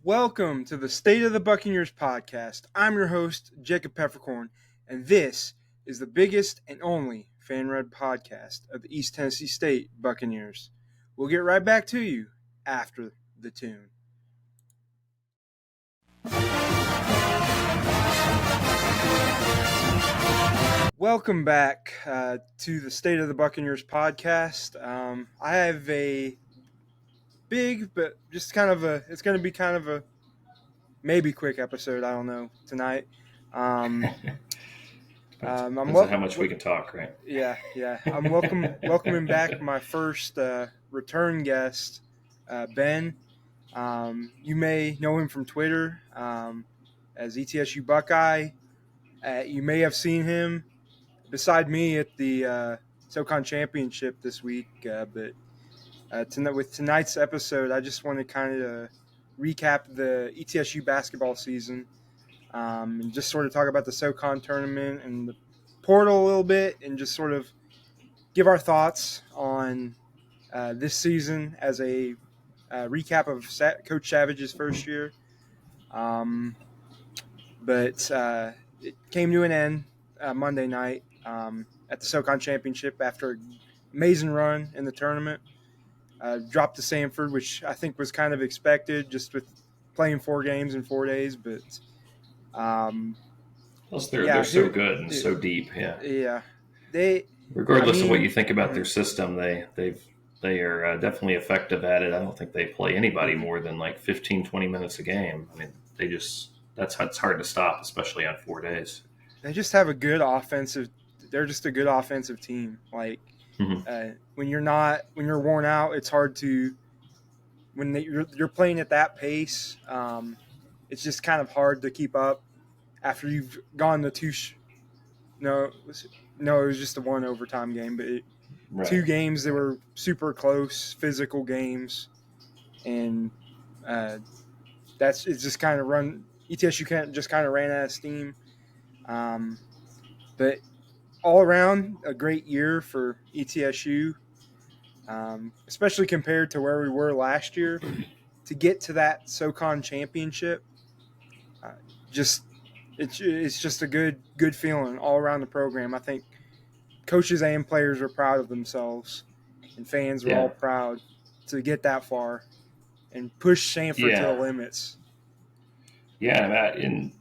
Welcome to the State of the Buccaneers podcast. I'm your host, Jacob Pfefferkorn, and this is the biggest and only fan-read podcast of the East Tennessee State Buccaneers. We'll get right back to you after the tune. Welcome back to the State of the Buccaneers podcast. I have a big, but just it's going to be kind of a maybe quick episode. I don't know tonight. Depends on how much we can talk, right? Yeah. I'm welcoming back my first return guest, Ben. You may know him from Twitter as ETSU Buckeye. You may have seen him beside me at the SoCon Championship this week. But with tonight's episode, I just want to kind of recap the ETSU basketball season and just sort of talk about the SoCon tournament and the portal a little bit and just sort of give our thoughts on this season as a recap of Coach Savage's first year. But it came to an end Monday night at the SoCon Championship after an amazing run in the tournament. Dropped to Samford, which I think was kind of expected just with playing 4 games in 4 days. But plus they're so good and so deep. Yeah. Regardless of what you think about their system, they are definitely effective at it. I don't think they play anybody more than like 15, 20 minutes a game. I mean, it's hard to stop, especially on 4 days. They just have a good offensive. They're just a good offensive team. Like when you're worn out, it's hard to. When you're playing at that pace, it's just kind of hard to keep up after you've gone the two. It was just a 1 overtime game, but 2 games that were super close, physical games, and it's just kind of run. ETSU just kind of ran out of steam, but all around a great year for ETSU, especially compared to where we were last year. To get to that SoCon championship, it's just a good feeling all around the program. I think coaches and players are proud of themselves, and fans were all proud to get that far and push Samford to the limits. Yeah, Matt, I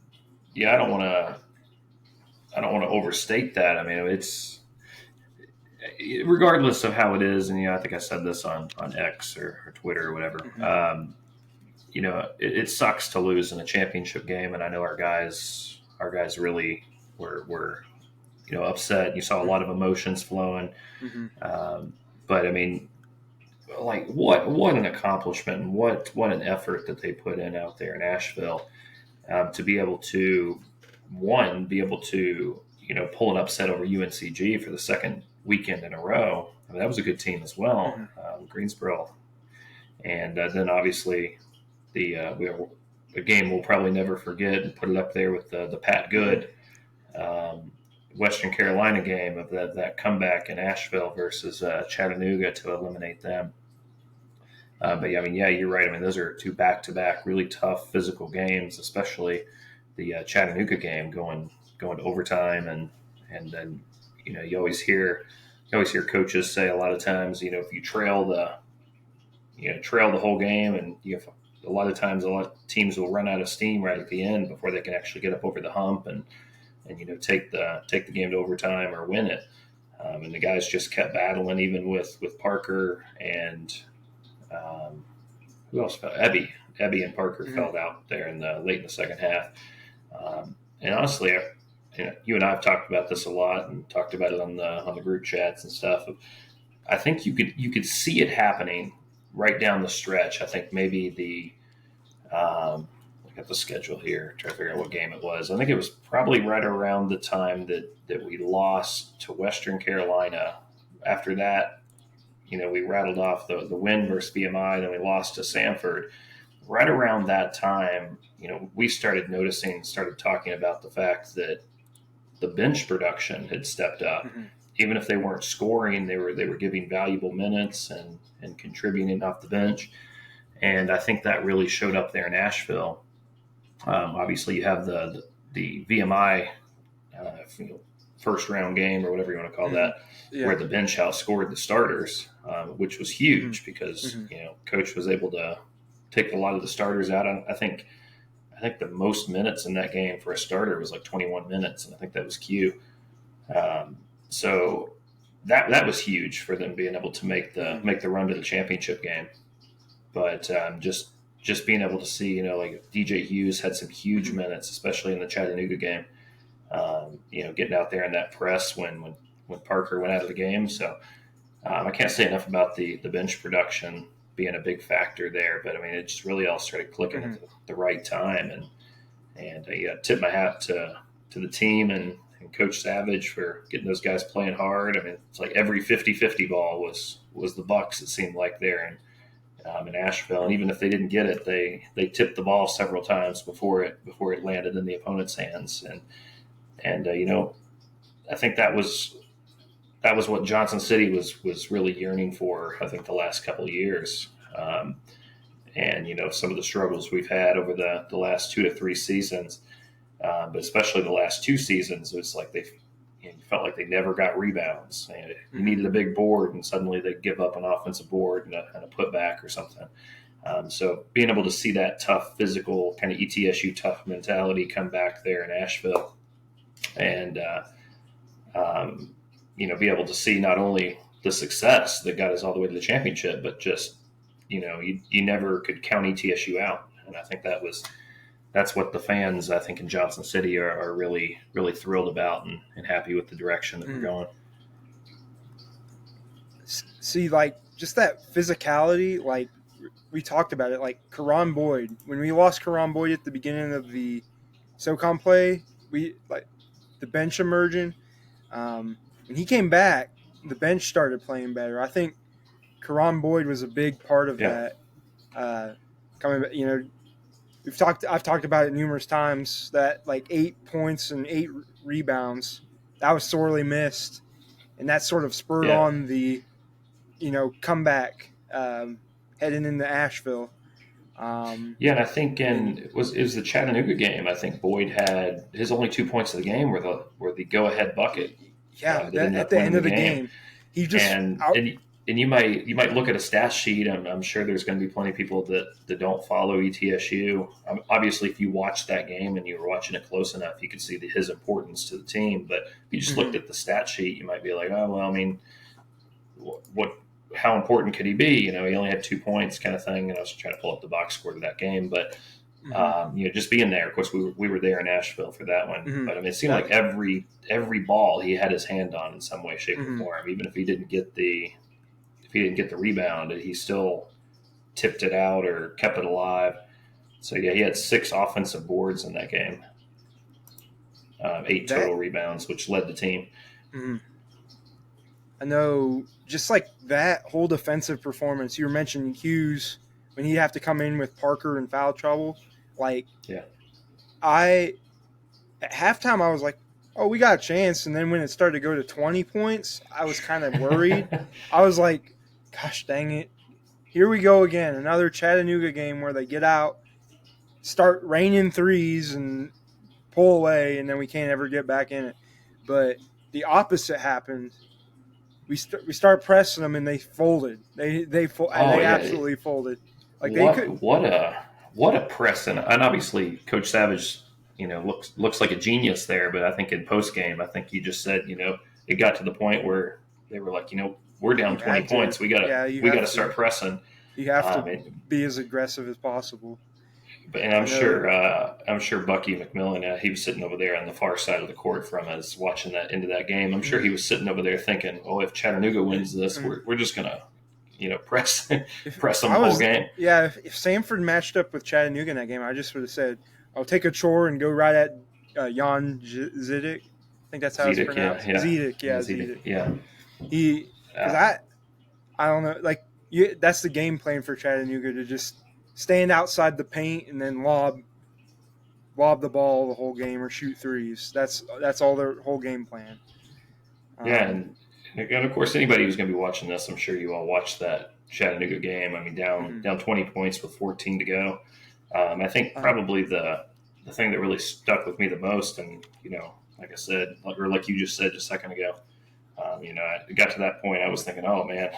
don't want to overstate that. I mean, it's regardless of how it is, and I think I said this on X or Twitter or whatever. Mm-hmm. It sucks to lose in a championship game, and I know our guys really were upset. You saw a lot of emotions flowing, but I mean, like what an accomplishment and what an effort that they put in out there in Asheville to be able to pull an upset over UNCG for the second weekend in a row. I mean, that was a good team as well, Greensboro, and then obviously the game we'll probably never forget and put it up there with the Pat Good Western Carolina game of that comeback in Asheville versus Chattanooga to eliminate them. But yeah, I mean, you're right. I mean, those are 2 back-to-back really tough physical games, especially the Chattanooga game going to overtime, and then you always hear coaches say a lot of times, if you trail the whole game, and a lot of times teams will run out of steam right at the end before they can actually get up over the hump and take the game to overtime or win it. And the guys just kept battling, even with Parker and who else fell? Ebby and Parker fell out there late in the second half. And honestly, you and I have talked about this a lot and talked about it on the group chats and stuff. I think you could see it happening right down the stretch. I think maybe I got the schedule here, trying to figure out what game it was. I think it was probably right around the time that we lost to Western Carolina. After that, we rattled off the win versus BMI, then we lost to Samford. Right around that time, we started talking about the fact that the bench production had stepped up. Mm-hmm. Even if they weren't scoring, they were giving valuable minutes and contributing off the bench. And I think that really showed up there in Asheville. Obviously, you have the VMI first round game or whatever you want to call that, where the bench outscored the starters, which was huge because coach was able to take a lot of the starters out. I think the most minutes in that game for a starter was like 21 minutes, and I think that was Q. So that was huge for them being able to make the run to the championship game. But just being able to see, like DJ Hughes had some huge minutes, especially in the Chattanooga game. Getting out there in that press when Parker went out of the game. So I can't say enough about the bench production being a big factor there. But I mean, it just really all started clicking at the right time, and I tip my hat to the team and Coach Savage for getting those guys playing hard. I mean, it's like every 50-50 ball was the Bucs. It seemed like there in Asheville, and even if they didn't get it, they tipped the ball several times before it landed in the opponent's hands. And I think that was what Johnson City was really yearning for. I think the last couple of years, and some of the struggles we've had over the last 2 to 3 seasons, but especially the last 2 seasons, it's like you felt like they never got rebounds. And you needed a big board, and suddenly they'd give up an offensive board and a putback or something. So being able to see that tough, physical kind of ETSU tough mentality come back there in Asheville, and be able to see not only the success that got us all the way to the championship, but just you never could count ETSU out. And I think that's what the fans, I think, in Johnson City are really, really thrilled about and happy with the direction that we're going. See, like, just that physicality, like, we talked about it, like Karan Boyd. When we lost Karan Boyd at the beginning of the SoCon play, the bench emerging. When he came back, the bench started playing better. I think Karan Boyd was a big part of that. Coming, I've talked about it numerous times that like 8 points and 8 rebounds, that was sorely missed, and that sort of spurred on the, comeback heading into Asheville. And I think it was the Chattanooga game. I think Boyd had his only 2 points of the game were the go ahead bucket. Yeah, at the end of the game, he just and you might look at a stat sheet. I'm sure there's going to be plenty of people that don't follow ETSU. Obviously, if you watched that game and you were watching it close enough, you could see his importance to the team. But if you just looked at the stat sheet, you might be like, oh well, I mean, how important could he be? He only had 2 points, kind of thing. And I was trying to pull up the box score to that game, but just being there. Of course, we were there in Asheville for that one. But I mean, it seemed like every ball he had his hand on in some way, shape, or form. Even if he didn't get the rebound, he still tipped it out or kept it alive. So yeah, he had 6 offensive boards in that game, 8 total rebounds, which led the team. I know, just like that whole defensive performance. You were mentioning Hughes when he'd have to come in with Parker in foul trouble. At halftime I was like, oh, we got a chance. And then when it started to go to 20 points, I was kind of worried. I was like, gosh dang it. Here we go again. Another Chattanooga game where they get out, start raining threes and pull away, and then we can't ever get back in it. But the opposite happened. We start pressing them, and they folded. They absolutely folded. Like what a press, and obviously Coach Savage, looks like a genius there. But I think in post game, I think he just said, it got to the point where they were like, we're down 20 points. We gotta start pressing. You have to be as aggressive as possible. And I'm sure Bucky McMillan, he was sitting over there on the far side of the court from us, watching that into that game. I'm sure he was sitting over there thinking, "Oh, if Chattanooga wins this, we're just gonna, press them the whole game." Yeah, if Samford matched up with Chattanooga in that game, I just would have said, "I'll take a chore and go right at Jan Zidic." I think that's how it's pronounced. Zidic. Yeah. I don't know, like that's the game plan for Chattanooga, to just stand outside the paint and then lob the ball the whole game or shoot threes. That's all their whole game plan. And of course, anybody who's going to be watching this, I'm sure you all watched that Chattanooga game. I mean, down 20 points with 14 to go. I think Uh, probably the thing that really stuck with me the most, and like I said, or like you just said just a second ago, I got to that point. I was thinking, oh man,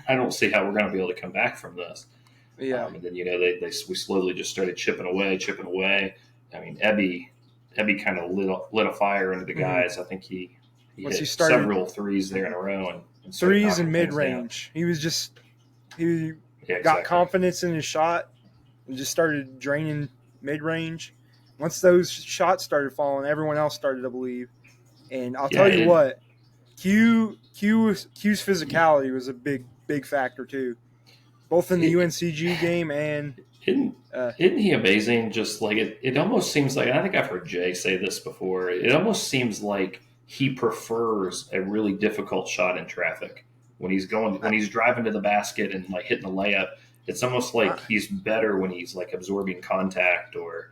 I don't see how we're going to be able to come back from this. yeah. And then we slowly just started chipping away. I mean, Ebby kind of lit a fire into the guys. I think he Once he hit started several threes there in a row and started threes and knocking mid things down. range, he Yeah, got exactly. confidence in his shot and just started draining mid range. Once those shots started falling, everyone else started to believe. And I'll tell you what, Q's physicality was a big factor too, both in the UNCG game and Isn't he amazing? Just like it almost seems like, and I think I've heard Jay say this before. It almost seems like he prefers a really difficult shot in traffic when he's driving to the basket and like hitting the layup. It's almost like he's better when he's like absorbing contact or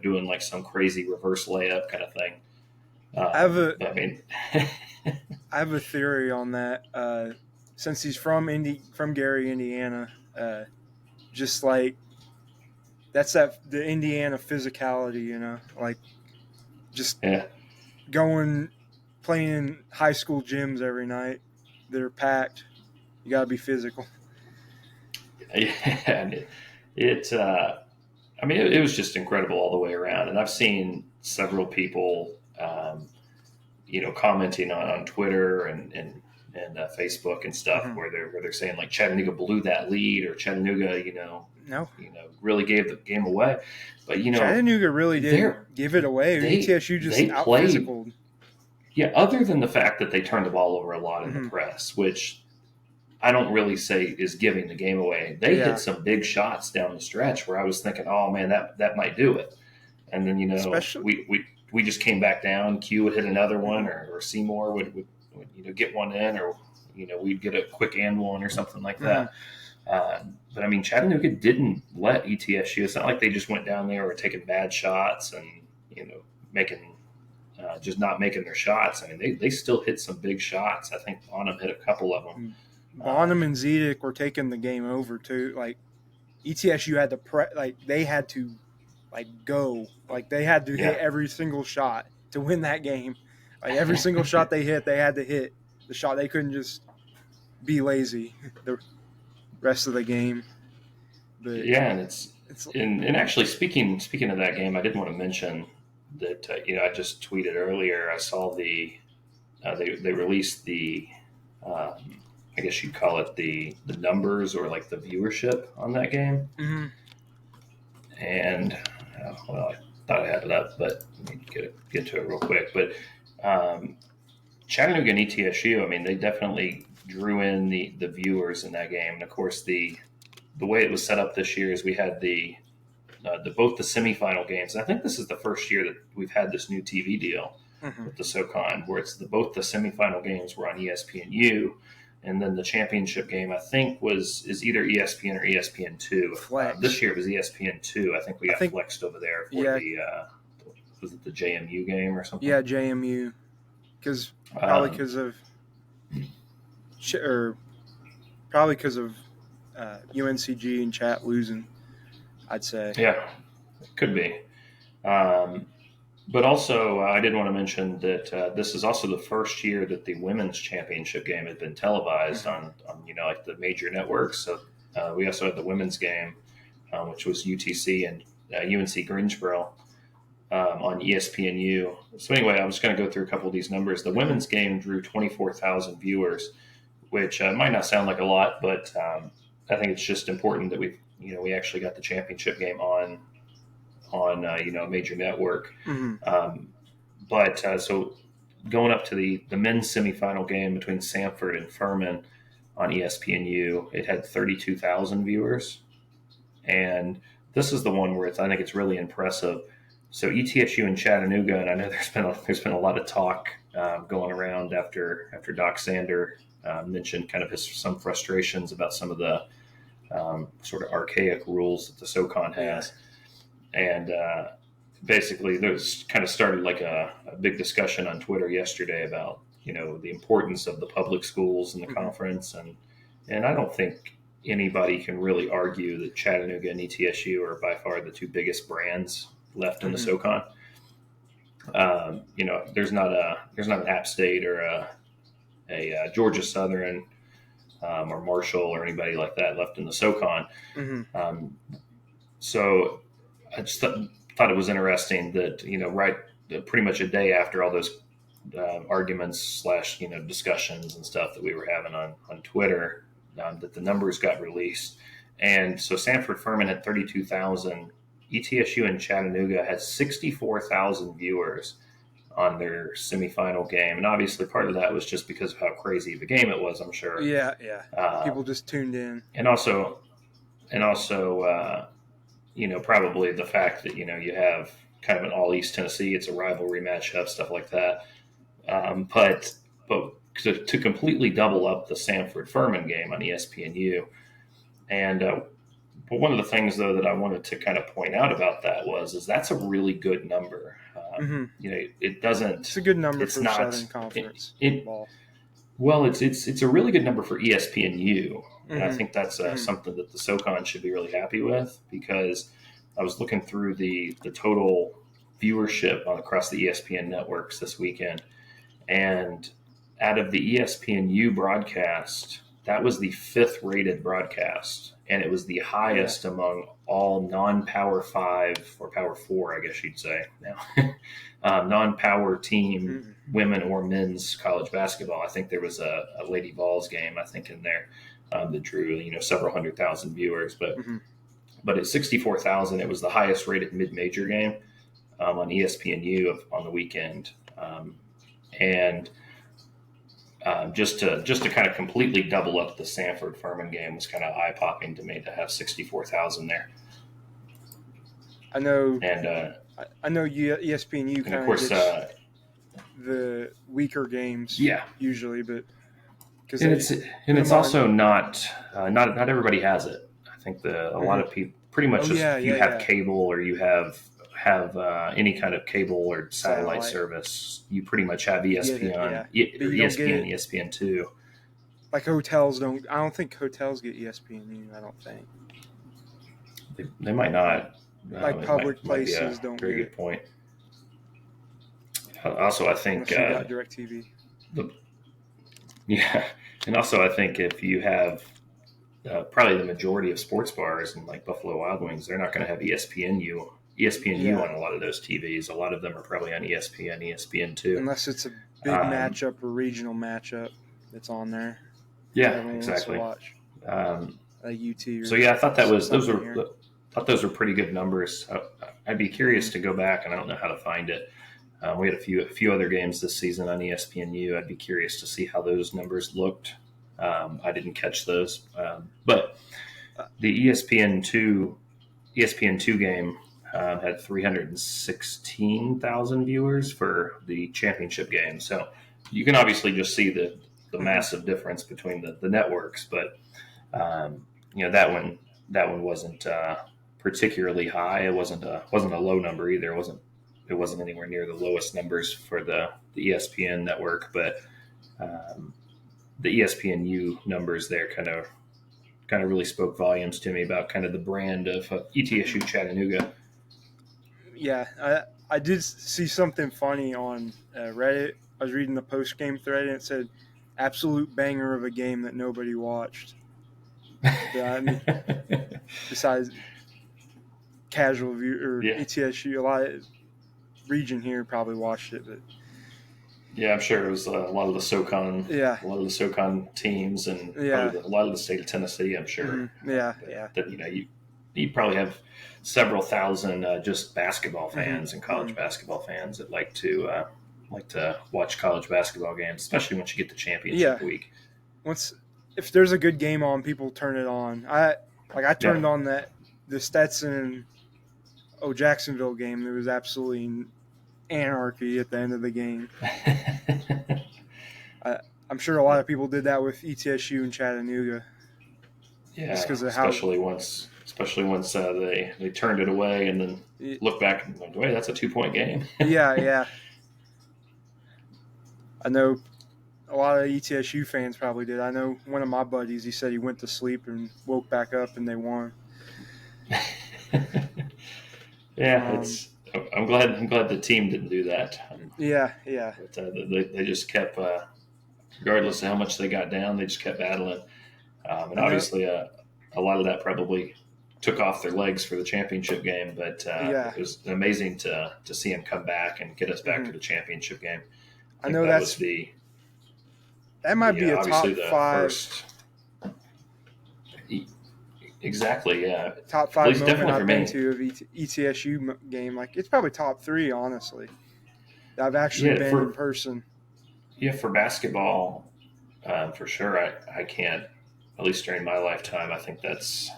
doing like some crazy reverse layup kind of thing. I have a theory on that. Since he's from Gary, Indiana, just like that's the Indiana physicality, like just playing in high school gyms every night that are packed. You got to be physical. Yeah, it was just incredible all the way around. And I've seen several people, commenting on Twitter and Facebook and stuff where they're saying like Chattanooga blew that lead or Chattanooga, really gave the game away. But Chattanooga really didn't give it away. ETSU just out physicaled. Yeah, other than the fact that they turned the ball over a lot in the press, which I don't really say is giving the game away. They hit some big shots down the stretch where I was thinking, oh man, that might do it. And then we just came back down. Q would hit another one, or Seymour would get one in, or we'd get a quick and one or something like that. But I mean, Chattanooga didn't let ETSU. It's not like they just went down there or taking bad shots and making just not making their shots. I mean, they still hit some big shots. I think Bonham hit a couple of them. Bonham and Zedek were taking the game over too. Like ETSU had to they had to go. Like they had to hit every single shot to win that game. Like every single shot they hit, they had to hit the shot. They couldn't just be lazy the rest of the game. But and actually speaking of that game, I did want to mention that I just tweeted earlier. I saw they released the I guess you'd call it the numbers or like the viewership on that game. And I thought I had it up, but let me get to it real quick. But Chattanooga and ETSU, I mean, they definitely drew in the viewers in that game. And of course, the way it was set up this year is we had both the semifinal games. And I think this is the first year that we've had this new TV deal with the SoCon, where it's both the semifinal games were on ESPNU, and then the championship game I think is either ESPN or ESPN2. This year it was ESPN2. I think we got flexed over there for was it the JMU game or something? Yeah, JMU, probably because of UNCG and Chat losing, I'd say. Yeah, it could be. But also, I did want to mention that this is also the first year that the women's championship game has been televised on like the major networks. So we also had the women's game, which was UTC and UNC Greensboro on ESPNU. So anyway, I was going to go through a couple of these numbers. The women's game drew 24,000 viewers, which might not sound like a lot, but I think it's just important that we actually got the championship game on a major network. So going up to the men's semifinal game between Sanford and Furman on ESPNU, it had 32,000 viewers. And this is the one where I think it's really impressive. So ETSU and Chattanooga, and I know there's been a lot of talk going around after Doc Sander mentioned kind of some frustrations about some of the sort of archaic rules that the SoCon has. And basically, there's kind of started like a big discussion on Twitter yesterday about the importance of the public schools in the conference, and I don't think anybody can really argue that Chattanooga and ETSU are by far the two biggest brands left in the SoCon. There's not an App State or a Georgia Southern or Marshall or anybody like that left in the SoCon. So I just thought it was interesting that pretty much a day after all those arguments / discussions and stuff that we were having on Twitter, that the numbers got released. And so Sanford Furman had 32,000. ETSU and Chattanooga had 64,000 viewers on their semifinal game. And obviously part of that was just because of how crazy the game it was, I'm sure. Yeah. People just tuned in. And also, probably the fact that, you have kind of an all East Tennessee, it's a rivalry matchup, stuff like that. But to completely double up the Sanford Furman game on ESPNU. And but one of the things, though, that I wanted to kind of point out about that is that's a really good number. It doesn't. It's a good number for Southern Conference ball. Well, it's a really good number for ESPNU, and I think that's something that the SoCon should be really happy with, because I was looking through the total viewership across the ESPN networks this weekend, and out of the ESPNU broadcast, that was the 5th rated broadcast, and it was the highest among all non-Power 5 or Power 4, I guess you'd say now, non-Power team women or men's college basketball. I think there was a Lady Vols game, I think, in there that drew several 100,000 viewers, but at 64,000, it was the highest rated mid-major game on ESPNU on the weekend, and just to kind of completely double up the Sanford Furman game was kind of eye popping to me to have 64,000 there. I know, and I know ESPNU kind of course gets the weaker games, usually, but it's also not everybody has it. I think a lot of people pretty much if you have cable or you have any kind of cable or satellite service, you pretty much have ESPN, ESPN, ESPN2. Like hotels don't. I don't think hotels get ESPNU. I don't think they might not. Like public places don't. Very good point. Also, I think got DirecTV. And also I think if you have probably the majority of sports bars and like Buffalo Wild Wings, they're not going to have ESPNU on a lot of those TVs. A lot of them are probably on ESPN, ESPN2. Unless it's a big matchup or regional matchup that's on there. Yeah, exactly. Watch. A UT. So I thought those were pretty good numbers. I'd be curious to go back, and I don't know how to find it. We had a few other games this season on ESPNU. I'd be curious to see how those numbers looked. I didn't catch those, but the ESPN2 game had 316,000 viewers for the championship game. So you can obviously just see the massive difference between the networks. But that one wasn't particularly high. It wasn't a low number either. It wasn't anywhere near the lowest numbers for the ESPN network, but the ESPNU numbers there kind of really spoke volumes to me about kind of the brand of ETSU Chattanooga. Yeah, I did see something funny on Reddit. I was reading the post-game thread, and it said, absolute banger of a game that nobody watched. Besides casual view or ETSU, a lot of region here probably watched it, but yeah, I'm sure it was a lot of the SoCon, teams, and probably a lot of the state of Tennessee. I'm sure. That you probably have several thousand just basketball fans and college basketball fans that like to watch college basketball games, especially once you get to championship week. If there's a good game on, people turn it on. I turned on the Stetson Jacksonville game. There was absolutely anarchy at the end of the game. I'm sure a lot of people did that with ETSU and Chattanooga. Yeah, especially once they turned it away and then look back and like, wait, that's a 2-point game. Yeah. I know a lot of ETSU fans probably did. I know one of my buddies, he said he went to sleep and woke back up and they won. Yeah, I'm glad the team didn't do that. Yeah. But they just kept, regardless of how much they got down, they just kept battling. And obviously, a lot of that probably took off their legs for the championship game. But it was amazing to see him come back and get us back to the championship game. I know that might be a top five. Exactly, yeah. Top five moment I've been to of ETSU game. Like, it's probably top three, honestly. I've actually been in person. Yeah, for basketball, for sure. I can't, at least during my lifetime, I think that's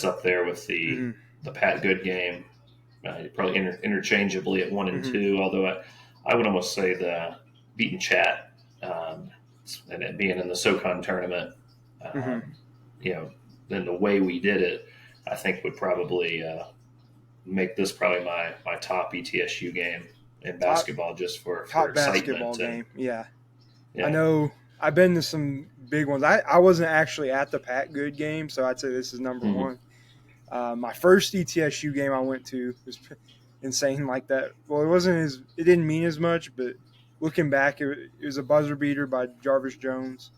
up there with the Pat Good game. Probably interchangeably at 1 and 2. Although I would almost say the beating Chat and it being in the SoCon tournament. Then the way we did it, I think would probably make this probably my top ETSU game in basketball, just for top excitement. Basketball game. Yeah. I know I've been to some big ones. I wasn't actually at the Pat Good game, so I'd say this is number one. My first ETSU game I went to was insane like that. Well, it didn't mean as much, but looking back, it was a buzzer beater by Jarvis Jones.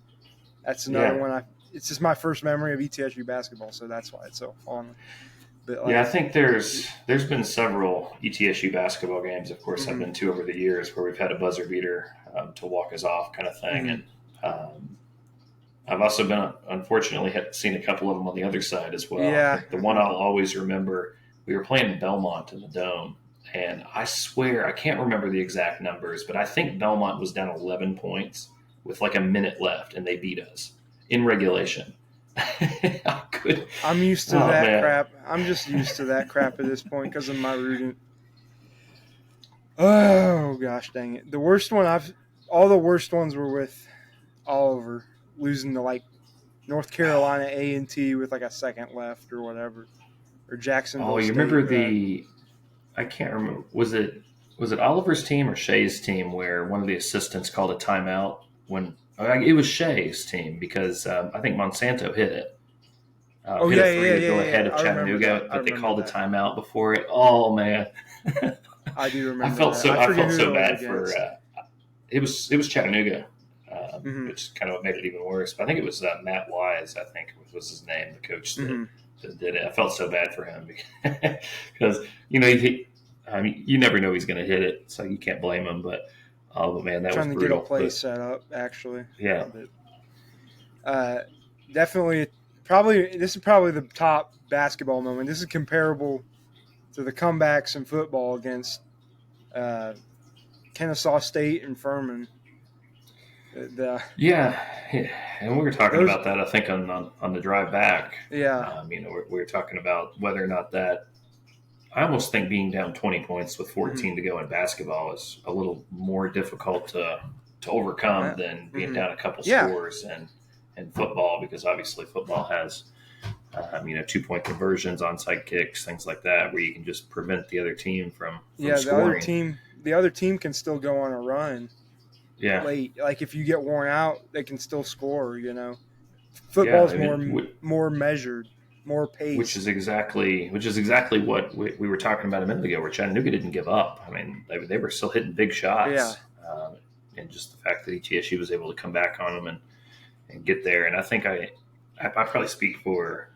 That's another one. It's just my first memory of ETSU basketball, so that's why it's so fun. But I think there's been several ETSU basketball games, of course, I've been to over the years where we've had a buzzer beater to walk us off kind of thing. And I've also been, unfortunately, seen a couple of them on the other side as well. Yeah. The one I'll always remember, we were playing Belmont in the Dome, and I swear, I can't remember the exact numbers, but I think Belmont was down 11 points with like a minute left, and they beat us in regulation. I'm used to that crap. I'm just used to that crap at this point because of my rooting. Oh, gosh dang it. The worst one all the worst ones were with Oliver losing to like North Carolina A&T with like a second left or whatever. Or Jacksonville Oh, you State, remember I can't remember. Was it Oliver's team or Shea's team where one of the assistants called a timeout when it was Shea's team because I think Monsanto hit it. Hit a three to go ahead of Chattanooga, but they called a timeout before it. Oh man, I do remember. I felt so bad for. It was Chattanooga, which kind of made it even worse. But I think it was Matt Wise. I think was his name, the coach that did it. I felt so bad for him because you never know he's going to hit it, so you can't blame him. But man, that was brutal. Trying to get a play set up, actually. Yeah. Definitely. This is probably the top basketball moment. This is comparable to the comebacks in football against Kennesaw State and Furman. And we were talking about that, I think, on the drive back. Yeah. We were talking about whether or not that. I almost think being down 20 points with 14 to go in basketball is a little more difficult to overcome than being down a couple scores in football, because obviously football has 2-point conversions, onside kicks, things like that, where you can just prevent the other team from scoring. The other team can still go on a run. Yeah. Late, like if you get worn out, they can still score. Football's more measured, more pace. Which is exactly what we were talking about a minute ago, where Chattanooga didn't give up. I mean, they were still hitting big shots. Yeah. And just the fact that ETSU was able to come back on them and get there. And I think I probably speak for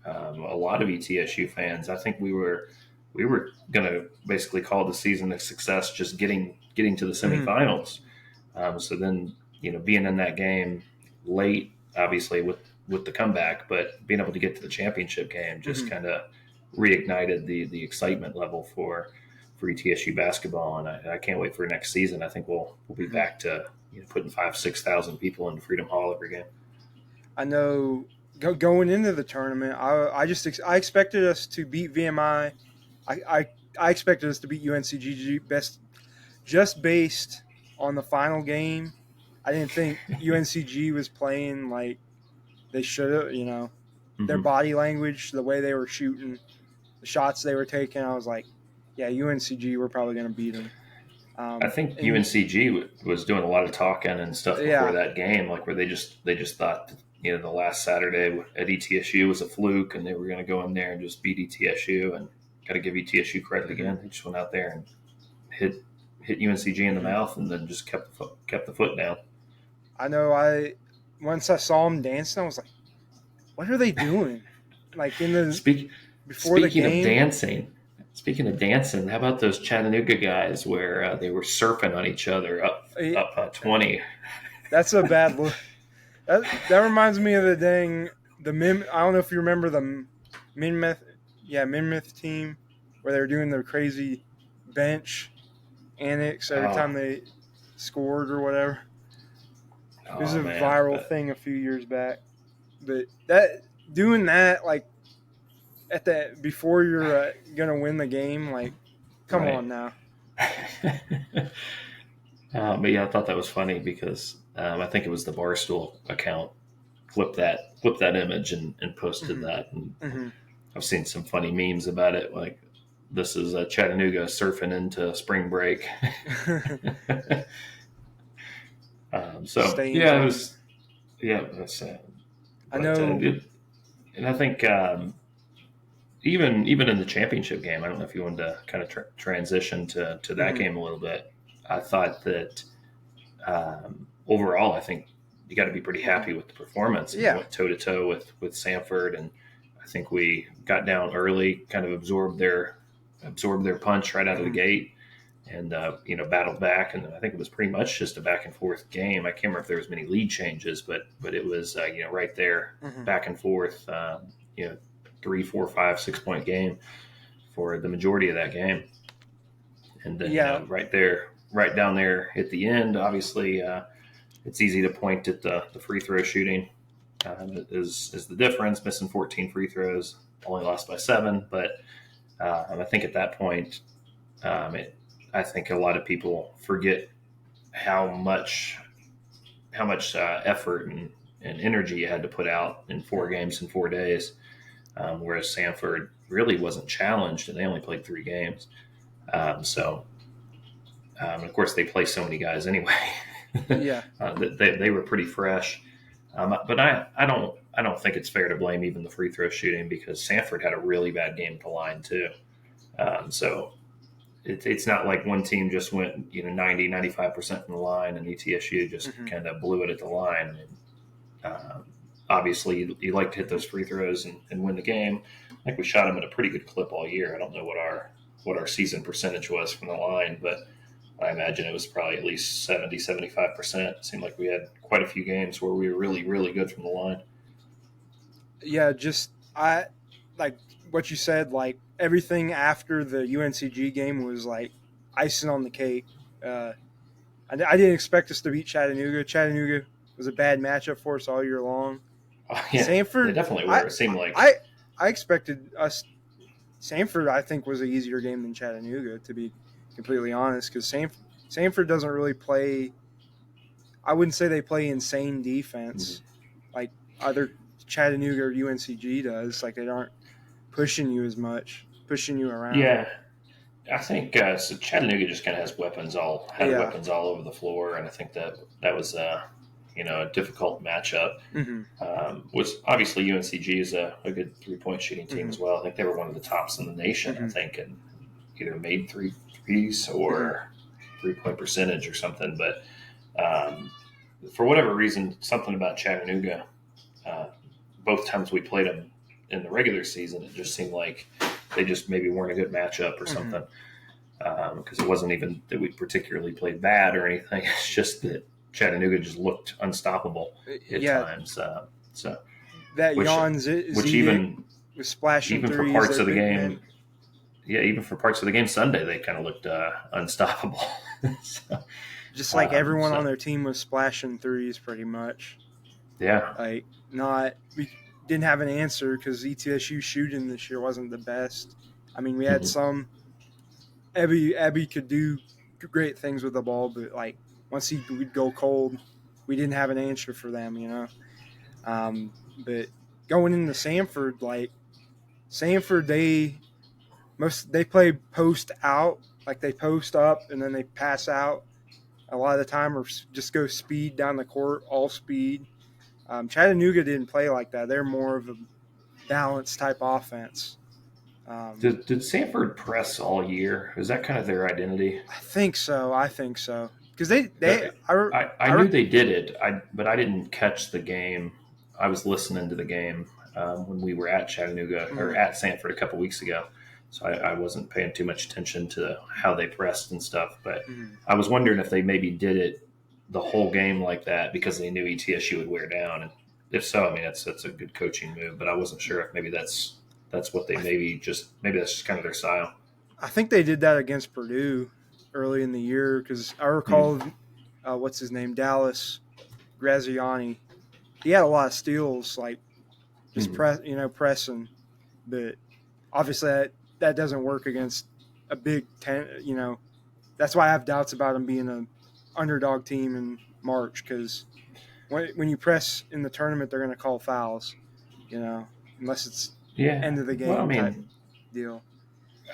a lot of ETSU fans. I think we were going to basically call the season a success, just getting to the semifinals. So then, being in that game late, obviously with the comeback, but being able to get to the championship game just kind of reignited the excitement level for ETSU basketball. And I can't wait for next season. I think we'll be back to putting 5,000-6,000 people into Freedom Hall every game. I know going into the tournament, I expected us to beat VMI. I expected us to beat UNCG just based on the final game. I didn't think UNCG was playing like they should have. Their body language, the way they were shooting, the shots they were taking. I was like, yeah, UNCG, we're probably going to beat them. I think And UNCG was doing a lot of talking and stuff before that game, like where they just thought the last Saturday at ETSU was a fluke, and they were going to go in there and just beat ETSU. And got to give ETSU credit again. They just went out there and hit UNCG in the mouth, and then just kept the foot down. I know. Once I saw them dancing, I was like, "What are they doing?" Like in the before the game. Speaking of dancing, how about those Chattanooga guys where they were surfing on each other up 20? That's a bad look. That reminds me of the I don't know if you remember the Minmouth team where they were doing their crazy bench antics every time they scored or whatever. It was a viral thing a few years back. But doing that like before you're gonna win the game, like come on now. But yeah, I thought that was funny because I think it was the Barstool account flipped that image and posted that. And I've seen some funny memes about it, like this is Chattanooga surfing into spring break. It was that's I know. And I think even in the championship game, I don't know if you wanted to kind of transition to that game a little bit. I thought that overall, I think you got to be pretty happy with the performance. Yeah. We went toe to toe with Samford, and I think we got down early, kind of absorbed their punch right out of the gate, and battled back. And I think it was pretty much just a back and forth game. I can't remember if there was many lead changes, but it was right there, back and forth. 3, 4, 5, 6 point game for the majority of that game. And then right down there at the end, obviously it's easy to point at the free throw shooting is the difference. Missing 14 free throws, only lost by 7. But I think at that point, I think a lot of people forget how much effort and energy you had to put out in 4 games in 4 days. Whereas Samford really wasn't challenged, and they only played 3 games. And of course, they play so many guys anyway. Yeah, they were pretty fresh. But I don't think it's fair to blame even the free throw shooting, because Samford had a really bad game at the line too. So it's not like one team just went 90, 95% from the line, and ETSU just kind of blew it at the line. Obviously, you like to hit those free throws and win the game. I think we shot them at a pretty good clip all year. I don't know what our season percentage was from the line, but I imagine it was probably at least 70, 75%. It seemed like we had quite a few games where we were really, really good from the line. Yeah, I like what you said. Like everything after the UNCG game was like icing on the cake. I didn't expect us to beat Chattanooga. Chattanooga was a bad matchup for us all year long. Yeah, Samford, they definitely were. It seemed like I expected us. Samford, I think, was an easier game than Chattanooga, to be completely honest, because Samford doesn't really play. I wouldn't say they play insane defense like either Chattanooga or UNCG does. Like they aren't pushing you as much, pushing you around. Yeah, I think so. Chattanooga just kind of has weapons all over the floor, and I think that was a difficult matchup. Which obviously UNCG is a good 3-point shooting team as well. I think they were one of the tops in the nation. I think, and either made threes or 3-point percentage or something. But for whatever reason, something about Chattanooga, both times we played them in the regular season, it just seemed like they just maybe weren't a good matchup or something. Because it wasn't even that we particularly played bad or anything. It's just that Chattanooga just looked unstoppable at times. So that Jan was splashing even threes for parts of the game. Yeah, even for parts of the game Sunday, they kind of looked unstoppable. So, just like everyone on their team was splashing threes, pretty much. Yeah, we didn't have an answer because ETSU shooting this year wasn't the best. I mean, we had some. Abby could do great things with the ball, but like once he would go cold, we didn't have an answer for them, But going into Samford, they play post out like they post up and then they pass out a lot of the time, or just go speed down the court, all speed. Chattanooga didn't play like that. They're more of a balanced type offense. Did Sanford press all year? Is that kind of their identity? I think so. Because I knew they did it, but I didn't catch the game. I was listening to the game when we were at Chattanooga or at Sanford a couple weeks ago, so I wasn't paying too much attention to how they pressed and stuff. But I was wondering if they maybe did it the whole game like that because they knew ETSU would wear down, and if so, I mean that's a good coaching move. But I wasn't sure if maybe that's what they maybe that's just kind of their style. I think they did that against Purdue early in the year because I recall what's his name, Dallas Graziani. He had a lot of steals, like just pressing, but obviously that doesn't work against a Big Ten. That's why I have doubts about him being an underdog team in March because when you press in the tournament, they're going to call fouls, unless it's end of the game type deal.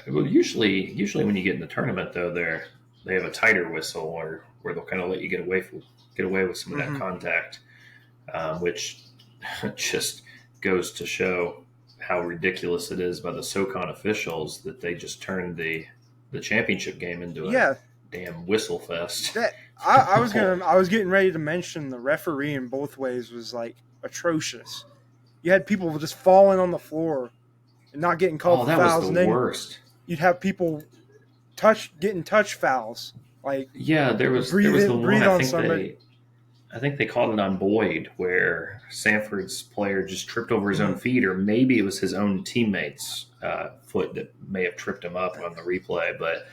Well, usually when you get in the tournament, though, they have a tighter whistle where they'll kind of let you get away with some of that contact, which just goes to show how ridiculous it is by the SoCon officials that they just turned the championship game into a damn whistle fest. I was getting ready to mention the referee in both ways was like atrocious. You had people just falling on the floor and not getting called for fouls. Was the worst. You'd have people getting touch fouls. Like there was the one I think they called it on Boyd where Sanford's player just tripped over his own feet, or maybe it was his own teammate's foot that may have tripped him up on the replay. But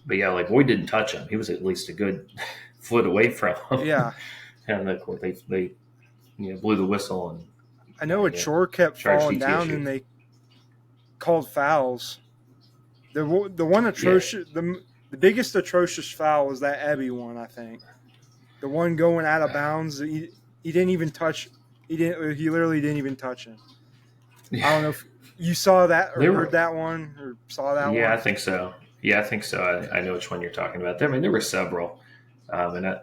yeah, like Boyd didn't touch him. He was at least a good foot away from him. Yeah, and of course they blew the whistle, and I know Chore kept falling down, and they called fouls. The one atrocious, the biggest atrocious foul was that Ebby one, I think. The one going out of bounds. He didn't even touch. He literally didn't even touch him. I don't know if you saw that or heard that one or saw that one. Yeah, I think so. I know which one you're talking about. I mean, there were several, and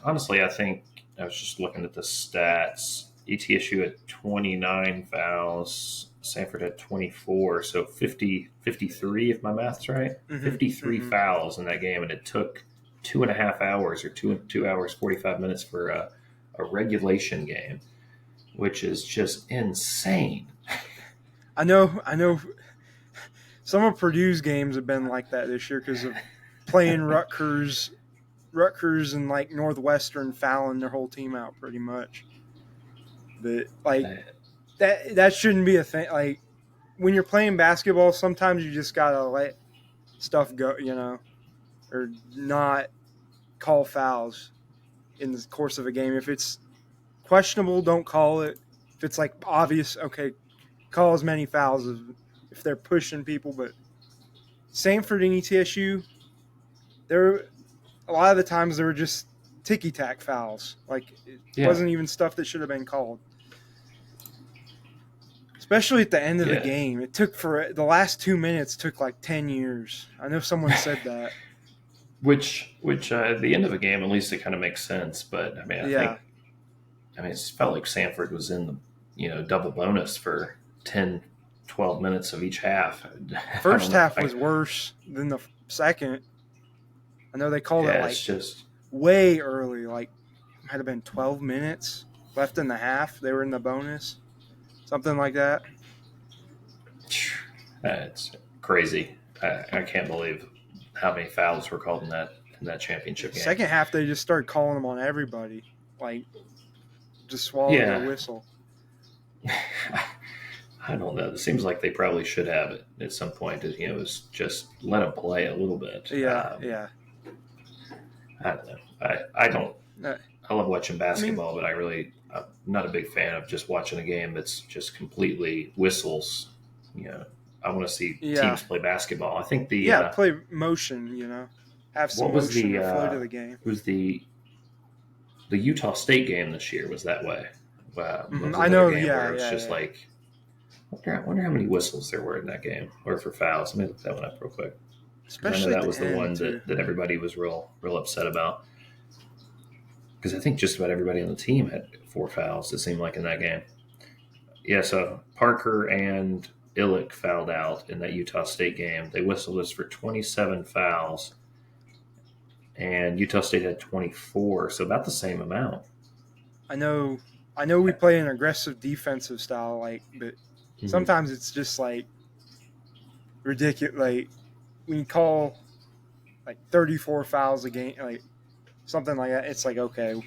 honestly, I think I was just looking at the stats. ETSU had 29 fouls. Sanford had 24, so 53, if my math's right. 53 fouls in that game, and it took 2.5 hours or 2 hours 45 minutes for a regulation game, which is just insane. I know. Some of Purdue's games have been like that this year because of playing Rutgers and like Northwestern fouling their whole team out pretty much. But like that shouldn't be a thing. Like when you're playing basketball, sometimes you just gotta let stuff go, or not call fouls in the course of a game. If it's questionable, don't call it. If it's like obvious, okay, call as many fouls as if they're pushing people. But Sanford and ETSU, a lot of the times they were just ticky-tack fouls. Like it wasn't even stuff that should have been called. Especially at the end of the game. It took the last 2 minutes took like 10 years. I know someone said that. Which at the end of a game, at least it kind of makes sense. But I mean, I think it felt like Sanford was in the double bonus for 10, 12 minutes of each half. First half was worse than the second. I know they called it like just way early, like might have been 12 minutes left in the half. They were in the bonus, something like that. It's crazy. I can't believe how many fouls were called in that championship game. Second half, they just started calling them on everybody, like just swallowing the whistle. I don't know. It seems like they probably should have it at some point. It was just let them play a little bit. Yeah. I don't know. I love watching basketball, but I'm not a big fan of just watching a game that's just completely whistles. I want to see teams play basketball. I think play motion. Have some motion to flow to the game. It was the Utah State game this year was that way. I know. Just like. I wonder how many whistles there were in that game, or for fouls. Let me look that one up real quick. because I know especially at that the was the end one too. that everybody was real upset about. Because I think just about everybody on the team had 4 fouls, it seemed like, in that game. Yeah, so Parker and Illick fouled out in that Utah State game. They whistled us for 27 fouls, and Utah State had 24, so about the same amount. I know we play an aggressive defensive style, but sometimes it's just ridiculous. When you call 34 fouls a game, something like that, it's okay,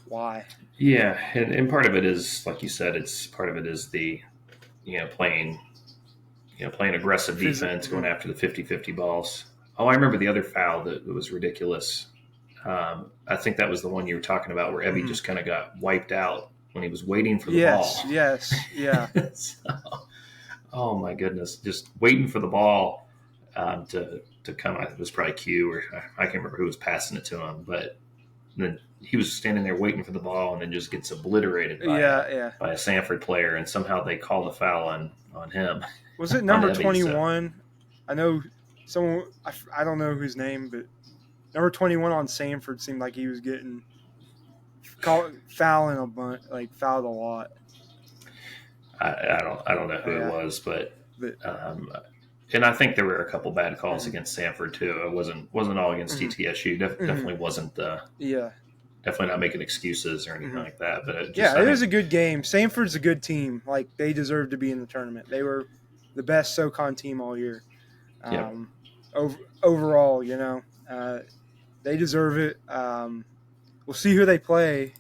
why? Yeah, and part of it is, like you said, it's part of it is the playing aggressive defense, going after the 50-50 balls. Oh, I remember the other foul that was ridiculous. I think that was the one you were talking about where Evie just kind of got wiped out when he was waiting for the ball. Yes, yeah. So, oh my goodness, just waiting for the ball to come. It was probably Q, or I can't remember who was passing it to him, but then he was standing there waiting for the ball and then just gets obliterated by a Samford player, and somehow they call the foul on him. Was it number 21? I know someone. I don't know his name, but number 21 on Samford seemed like he was getting fouling a bunch, fouled a lot. I don't know who it was, but and I think there were a couple bad calls against Samford too. It wasn't all against TTSU. Definitely wasn't definitely not making excuses or anything like that. But it was a good game. Samford's a good team. They deserve to be in the tournament. They were the best SoCon team all year. Overall, they deserve it. We'll see who they play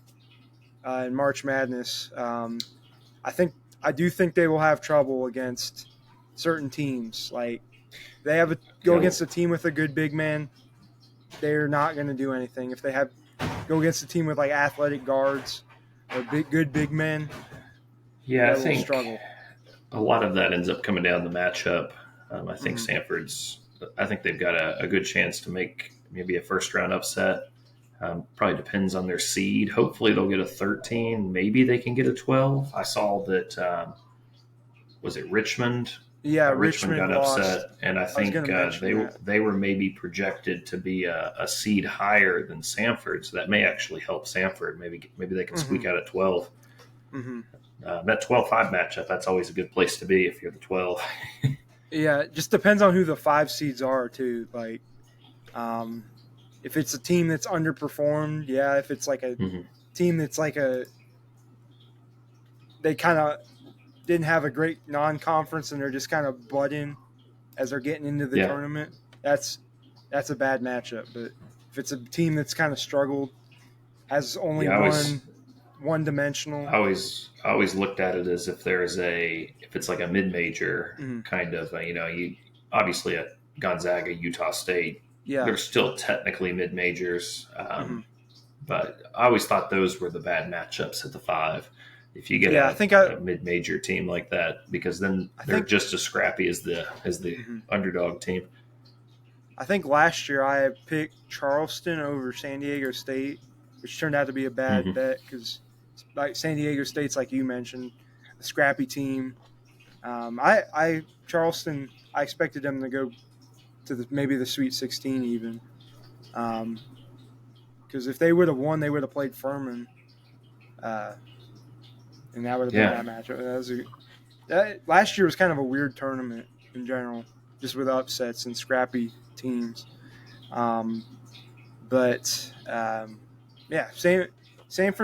in March Madness. I do think they will have trouble against certain teams. They have go against a team with a good big man, they're not going to do anything. If they go against a team with athletic guards or good big men, I think struggle. A lot of that ends up coming down to the matchup. I think Samford's. I think they've got a good chance to make maybe a first round upset. Probably depends on their seed. Hopefully they'll get a 13. Maybe they can get a 12. I saw that. Was it Richmond? Yeah, Richmond got lost. upset, and I think they were maybe projected to be a seed higher than Samford, so that may actually help Samford. Maybe they can squeak out a 12. That 12-5 matchup, that's always a good place to be if you're the 12. Yeah, it just depends on who the 5 seeds are too. If it's a team that's underperformed, if it's a team that's they kind of didn't have a great non-conference and they're just kind of budding as they're getting into the tournament, that's a bad matchup. But if it's a team that's kind of struggled, has only one-dimensional. I always looked at it as if it's like a mid-major kind of, you obviously at Gonzaga, Utah State, they're still technically mid-majors, but I always thought those were the bad matchups at the 5. If you get a mid-major team like that, because then they're just as scrappy as the underdog team. I think last year I picked Charleston over San Diego State, which turned out to be a bad bet because San Diego State's, like you mentioned, a scrappy team. Charleston, I expected them to go to maybe the Sweet 16 even, because if they would have won, they would have played Furman. And that would have been that matchup. Last year was kind of a weird tournament in general, just with upsets and scrappy teams. Samford,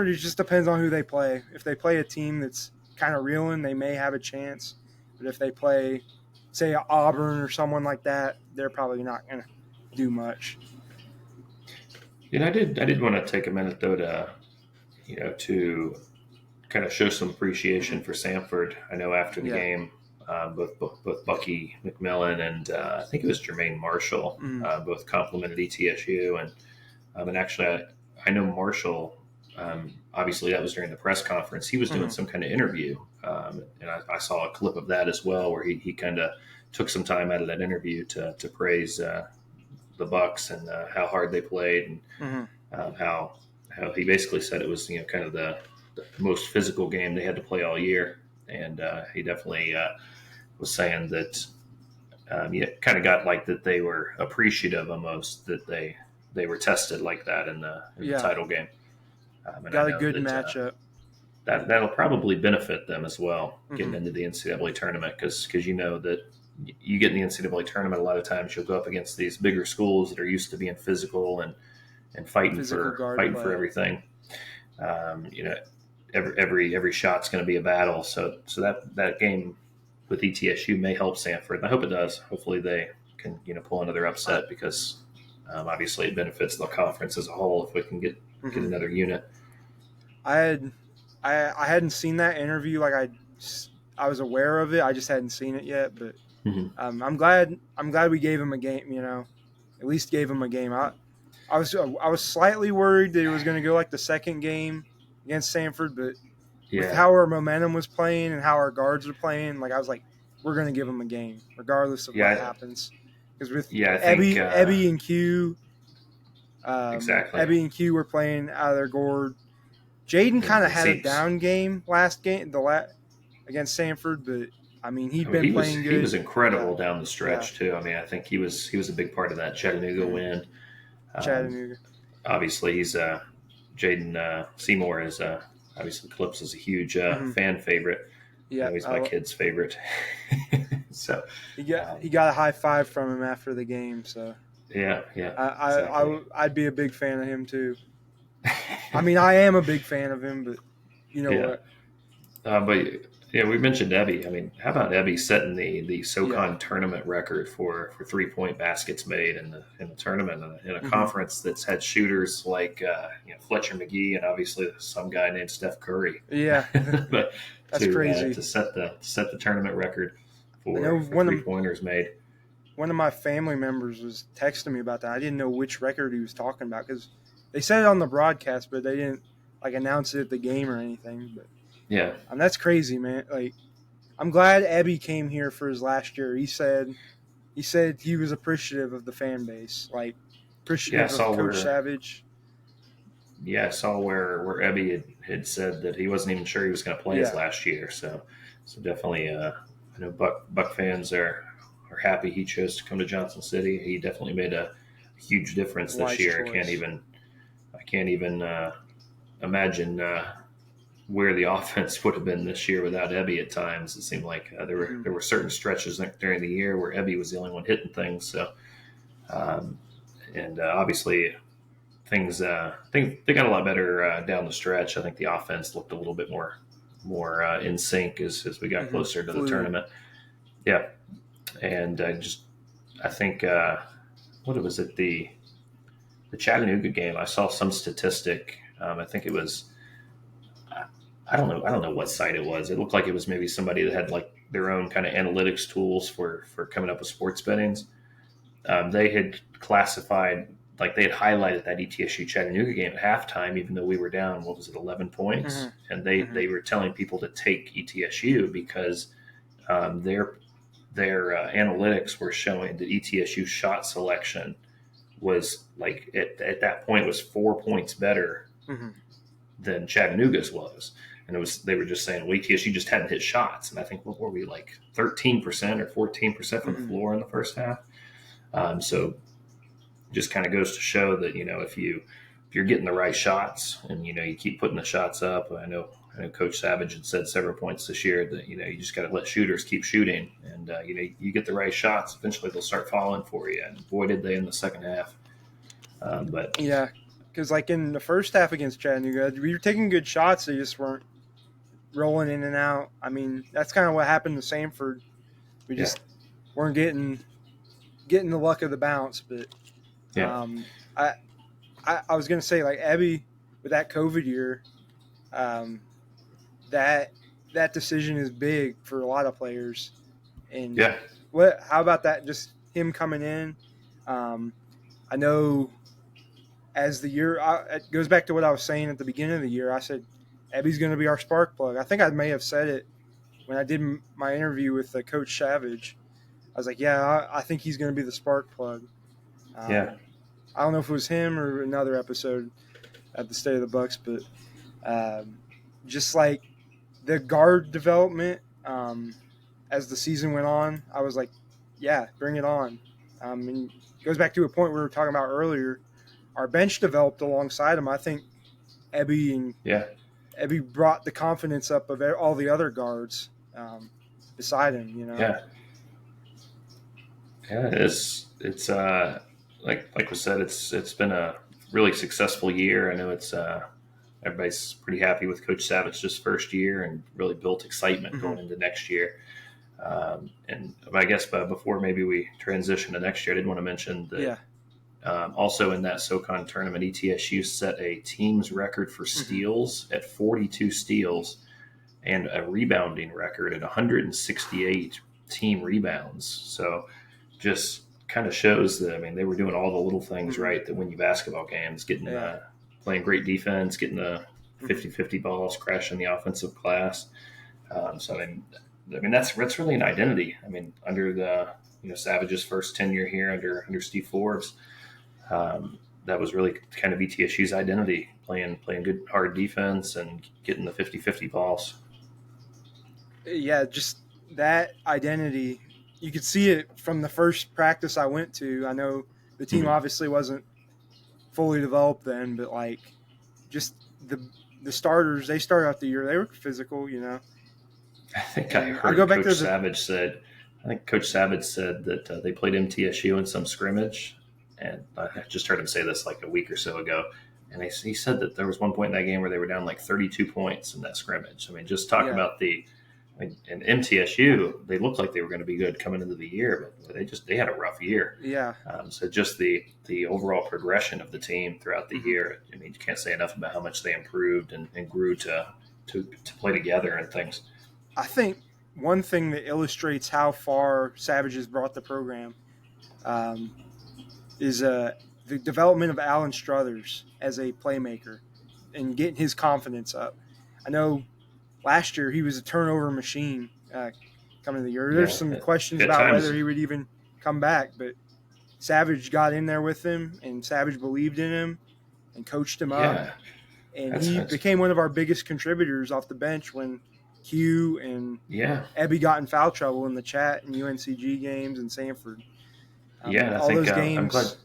it just depends on who they play. If they play a team that's kind of reeling, they may have a chance. But if they play, say, Auburn or someone like that, they're probably not going to do much. I did want to take a minute though to kind of show some appreciation for Samford. I know after the game, both Bucky McMillan and I think it was Jermaine Marshall both complimented ETSU, and actually I know Marshall. Obviously, that was during the press conference. He was doing some kind of interview, and I saw a clip of that as well, where he kind of took some time out of that interview to praise the Bucs and how hard they played, and how he basically said it was kind of the most physical game they had to play all year, and he definitely was saying that you kind of got like that they were appreciative almost that they were tested like that in the title game. And I Got a know good that matchup. that'll probably benefit them as well, getting Mm-hmm. into the NCAA tournament, because you know that you get in the NCAA tournament, a lot of times you'll go up against these bigger schools that are used to being physical and fighting Physical for guard play. everything. You know, every shot's going to be a battle. So that game with ETSU may help Sanford. I hope it does. Hopefully they can pull another upset, because obviously it benefits the conference as a whole if we can get another unit. I hadn't seen that interview. Like I was aware of it. I just hadn't seen it yet. But I'm glad we gave him a game. At least gave him a game. I was slightly worried that it was going to go like the second game against Sanford, but with how our momentum was playing and how our guards were playing, like I was like, we're going to give them a game regardless of what happens. Because with I think Ebby and Q, exactly. Ebby and Q were playing out of their gourd. Jaden kind of had a down game against Sanford, but I mean he playing good. He was incredible down the stretch too. I mean, I think he was a big part of that Chattanooga win. Chattanooga. Obviously, he's Jaden Seymour is obviously Clips is a huge fan favorite. Yeah, he's my kid's favorite. So he got a high five from him after the game. So yeah, exactly. I'd be a big fan of him too. I mean, I am a big fan of him, but you know what? But yeah, we mentioned Ebby. I mean, how about Ebby setting the SoCon tournament record for 3-point baskets made in the tournament in a conference that's had shooters like Fletcher McGee and obviously some guy named Steph Curry. Yeah, but that's crazy to set the tournament record for 3-pointers made. One of my family members was texting me about that. I didn't know which record he was talking about because they said it on the broadcast, but they didn't like announce it at the game or anything. But yeah, that's crazy, man. Like, I'm glad Ebby came here for his last year. He said he was appreciative of the fan base, like appreciative of Coach Savage. Yeah, I saw where Ebby had said that he wasn't even sure he was going to play his last year. So definitely, I know Buck fans are happy he chose to come to Johnson City. He definitely made a huge difference this year. Choice. I can't even imagine where the offense would have been this year without Ebby at times. It seemed like there were certain stretches during the year where Ebby was the only one hitting things. So, and obviously things they got a lot better down the stretch. I think the offense looked a little bit more in sync as we got closer to the tournament. Yeah, and I think what was it, the Chattanooga game? I saw some statistic. I think it was. I don't know what site it was. It looked like it was maybe somebody that had like their own kind of analytics tools for coming up with sports bettings. They had classified, like they had highlighted that ETSU Chattanooga game at halftime, even though we were down, 11 points? And they were telling people to take ETSU because their analytics were showing that ETSU shot selection was like at that point was 4 points better than Chattanooga's was. And they were just saying, well, ETSU just hadn't hit shots. And I think, what were we, like 13% or 14% from the floor in the first half? So just kind of goes to show that, if you're getting the right shots and, you keep putting the shots up. I know Coach Savage had said several points this year that, you just got to let shooters keep shooting. And, you get the right shots, eventually they'll start falling for you. And boy, did they in the second half. But yeah, because like in the first half against Chattanooga, we were taking good shots. They just weren't rolling in and out. I mean, that's kind of what happened to Sanford. We just weren't getting the luck of the bounce. But I was going to say, like, Ebby, with that COVID year, that decision is big for a lot of players. And how about that? Just him coming in. I know as the year it goes back to what I was saying at the beginning of the year. I said Ebby's going to be our spark plug. I think I may have said it when I did my interview with Coach Savage. I was like, I think he's going to be the spark plug. I don't know if it was him or another episode at the State of the Bucs, but just like the guard development as the season went on, I was like, yeah, bring it on. And it goes back to a point we were talking about earlier. Our bench developed alongside him. I think Yeah. Ebby brought the confidence up of all the other guards beside him. Yeah. Yeah. It's like we said, it's been a really successful year. I know it's everybody's pretty happy with Coach Savage's first year and really built excitement Mm-hmm. going into next year. And I guess before maybe we transition to next year, I did want to mention that Yeah. also in that SoCon tournament, ETSU set a team's record for steals at 42 steals and a rebounding record at 168 team rebounds. So just kind of shows that, I mean, they were doing all the little things right that win you basketball games, getting playing great defense, getting the 50-50 balls, crashing the offensive glass. So I mean that's really an identity. I mean, under the Savage's first tenure here under Steve Forbes, that was really kind of ETSU's identity, playing good hard defense and getting the 50-50 balls. Yeah, just that identity. You could see it from the first practice I went to. I know the team obviously wasn't fully developed then, but like just the starters, they started out the year, they were physical. I think I heard Coach Savage said that they played MTSU in some scrimmage, and I just heard him say this like a week or so ago. And he said that there was one point in that game where they were down like 32 points in that scrimmage. I mean, just talk about in MTSU, they looked like they were going to be good coming into the year, but they had a rough year. Yeah. So just the overall progression of the team throughout the year. I mean, you can't say enough about how much they improved and grew to play together and things. I think one thing that illustrates how far Savage has brought the program is the development of Alan Struthers as a playmaker and getting his confidence up. I know last year he was a turnover machine coming to the year. There's some questions about whether he would even come back, but Savage got in there with him, and Savage believed in him and coached him up. And he became one of our biggest contributors off the bench when Q and Ebby got in foul trouble in the chat in UNCG games and Sanford. I think those games.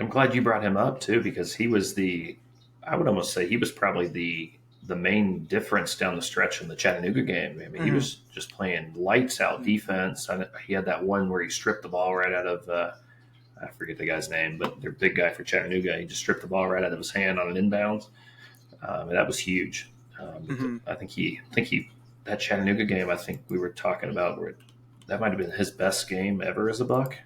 I'm glad you brought him up too, because he was I would almost say he was probably the main difference down the stretch in the Chattanooga game. I mean, he was just playing lights out defense. He had that one where he stripped the ball right out of I forget the guy's name, but their big guy for Chattanooga. He just stripped the ball right out of his hand on an inbounds, and that was huge. I think that Chattanooga game, I think we were talking about where that might have been his best game ever as a Buck.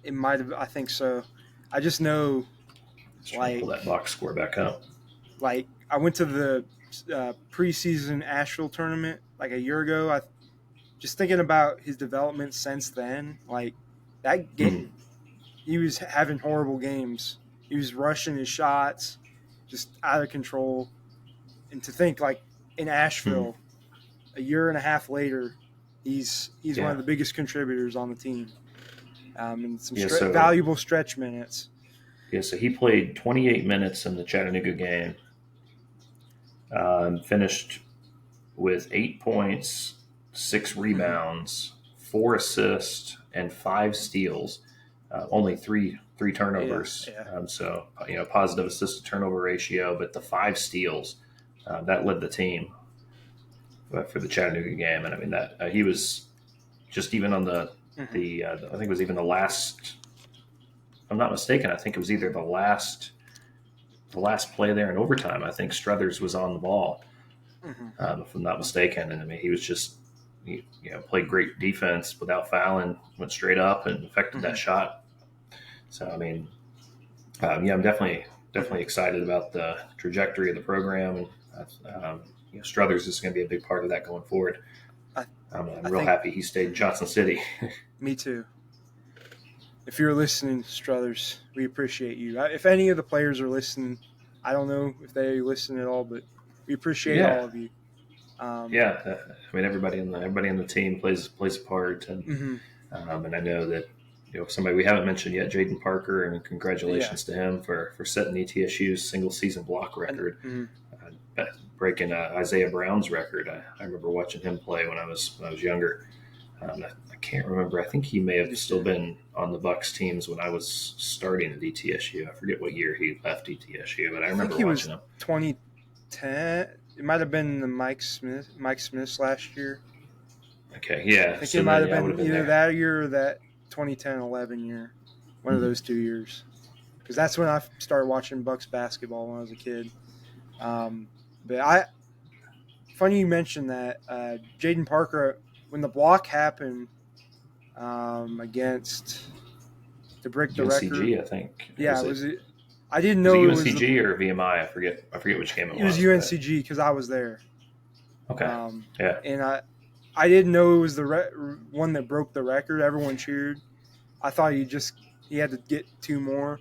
It might have. I think so. I just know, pull that box score back up. Like I went to the preseason Asheville tournament like a year ago. Just thinking about his development since then. Like that game, he was having horrible games. He was rushing his shots, just out of control. And to think like in Asheville, a year and a half later, he's one of the biggest contributors on the team. And some valuable stretch minutes. Yeah, so he played 28 minutes in the Chattanooga game, finished with 8 points, 6 rebounds, 4 assists, and 5 steals. Only three turnovers. So positive assist to turnover ratio, but the 5 steals that led the team for the Chattanooga game. And I mean that he was just even on the I think it was even the last. If I'm not mistaken, I think it was either the last play there in overtime. I think Struthers was on the ball, if I'm not mistaken. And I mean, he was just played great defense without fouling, went straight up and affected that shot. So I mean, I'm definitely excited about the trajectory of the program, and Struthers is going to be a big part of that going forward. I'm real happy he stayed in Johnson City. Me too. If you're listening, Struthers, we appreciate you. If any of the players are listening, I don't know if they listen at all, but we appreciate all of you. I mean everybody in the team plays a part, and and I know that somebody we haven't mentioned yet, Jaden Parker, and congratulations to him for setting ETSU's single season block record, breaking Isaiah Brown's record. I remember watching him play when I was younger. I can't remember. I think he may have still been on the Bucs teams when I was starting at ETSU. I forget what year he left ETSU, but I remember watching him. 2010. It might have been the Mike Smith's last year. Okay, yeah. I think it might have been either that year or that 2010-11 year. One of those 2 years. Because that's when I started watching Bucs basketball when I was a kid. But funny you mentioned that. Jaden Parker, when the block happened against to break the record. UNCG, I think. Yeah, was it? I didn't know it was UNCG or VMI. I forget which game it was. It was UNCG because I was there. Okay. Yeah. And I didn't know it was the one that broke the record. Everyone cheered. I thought he had to get 2 more,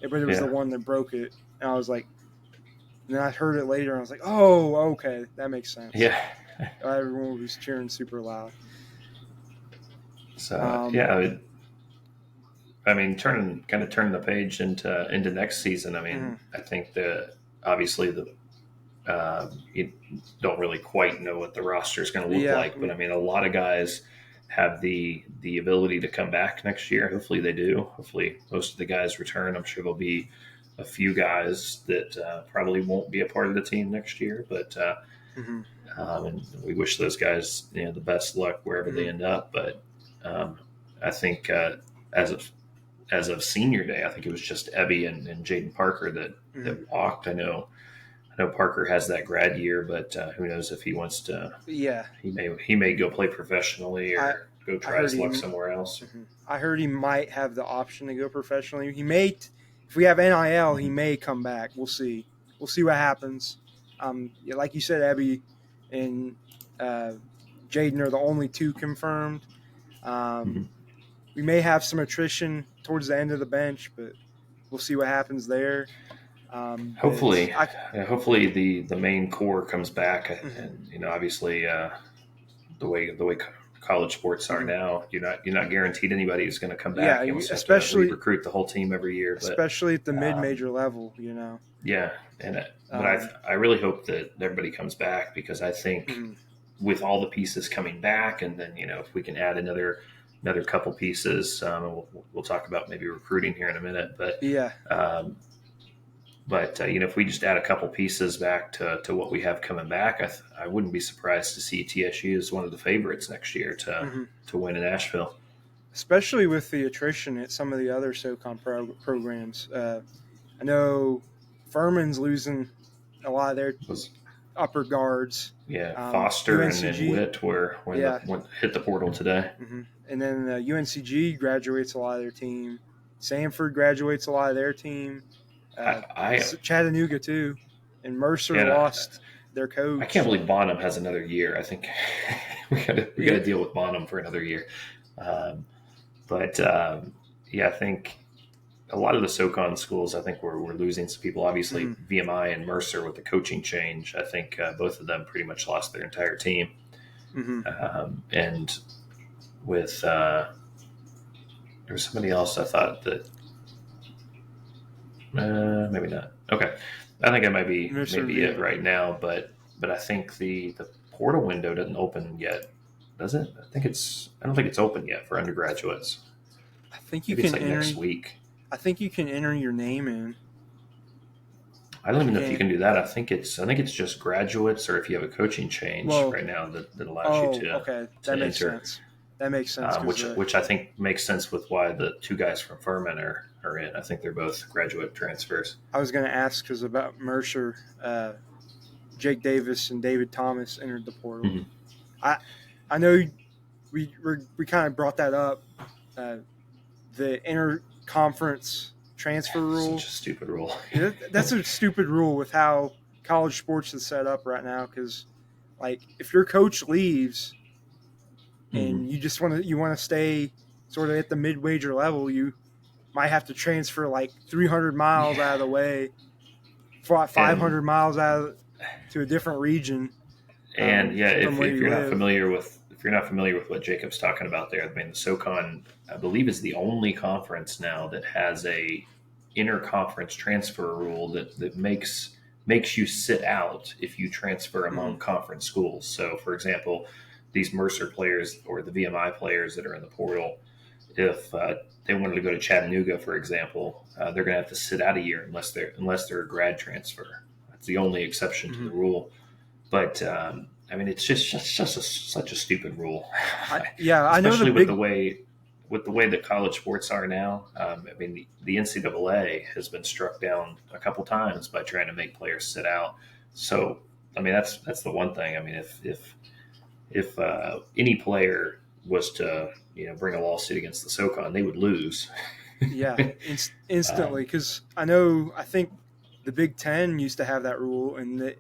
but it was the one that broke it. And I was like, and then I heard it later, and I was like, oh, okay, that makes sense. Yeah. Everyone was cheering super loud. So I mean, turning the page into next season. I mean, I think obviously you don't really quite know what the roster is going to look like, but I mean, a lot of guys have the ability to come back next year. Hopefully they do. Hopefully most of the guys return. I'm sure there'll be a few guys that probably won't be a part of the team next year, but and we wish those guys the best luck wherever they end up. But I think as of senior day, I think it was just Ebby and Jaden Parker that walked. I know Parker has that grad year, but who knows if he wants to? Yeah, he may go play professionally or go try his luck somewhere else. I heard he might have the option to go professionally. He may, if we have NIL, he may come back. We'll see. We'll see what happens. Like you said, Ebby and Jaden are the only 2 confirmed. We may have some attrition towards the end of the bench, but we'll see what happens there. Hopefully the main core comes back, and obviously the way college sports are now, you're not guaranteed anybody is going to come back. Yeah, especially recruit the whole team every year, especially at the mid-major level. Yeah, but I really hope that everybody comes back, because I think with all the pieces coming back, and then if we can add another couple pieces, we'll talk about maybe recruiting here in a minute, but yeah. But if we just add a couple pieces back to what we have coming back, I wouldn't be surprised to see TSU as one of the favorites next year to win in Asheville. Especially with the attrition at some of the other SoCon programs. I know Furman's losing a lot of their upper guards. Yeah, Foster UNCG, and Witt were hit the portal today. And then UNCG graduates a lot of their team. Sanford graduates a lot of their team. Chattanooga too, and Mercer lost their coach. I can't believe Bonham has another year. I think we got to deal with Bonham for another year. But I think a lot of the SoCon schools, I think we're losing some people. Obviously, VMI and Mercer with the coaching change, I think both of them pretty much lost their entire team. And with there was somebody else I thought that. Maybe not. Okay, I think it might be maybe it right now, but I think the portal window doesn't open yet, does it? I don't think it's open yet for undergraduates. I think you can enter next week. I think you can enter your name in. I don't even know if you can do that. I think it's just graduates, or if you have a coaching change right now that allows you to. Okay, that makes sense. That makes sense. Which I think makes sense with why the 2 guys from Furman are in. I think they're both graduate transfers. I was going to ask because about Mercer, Jake Davis and David Thomas entered the portal. I know we kind of brought that up. The inter-conference transfer rule. Such a stupid rule. That's a stupid rule with how college sports is set up right now. Because, if your coach leaves and you just want to stay sort of at the mid-major level, you might have to transfer 300 miles out of the way, 500 miles to a different region. And if you're not familiar with what Jacob's talking about there, I mean, the SoCon, I believe, is the only conference now that has a inter-conference transfer rule that makes you sit out if you transfer among conference schools. So, for example, these Mercer players or the VMI players that are in the portal, if they wanted to go to Chattanooga, for example, they're going to have to sit out a year unless they're a grad transfer. That's the only exception to the rule. But I mean, it's just such a stupid rule. I know Especially with the way that college sports are now. I mean, the NCAA has been struck down a couple times by trying to make players sit out. So, I mean, that's the one thing. I mean, if any player was to bring a lawsuit against the SoCon, they would lose. Instantly, because I think the Big Ten used to have that rule, and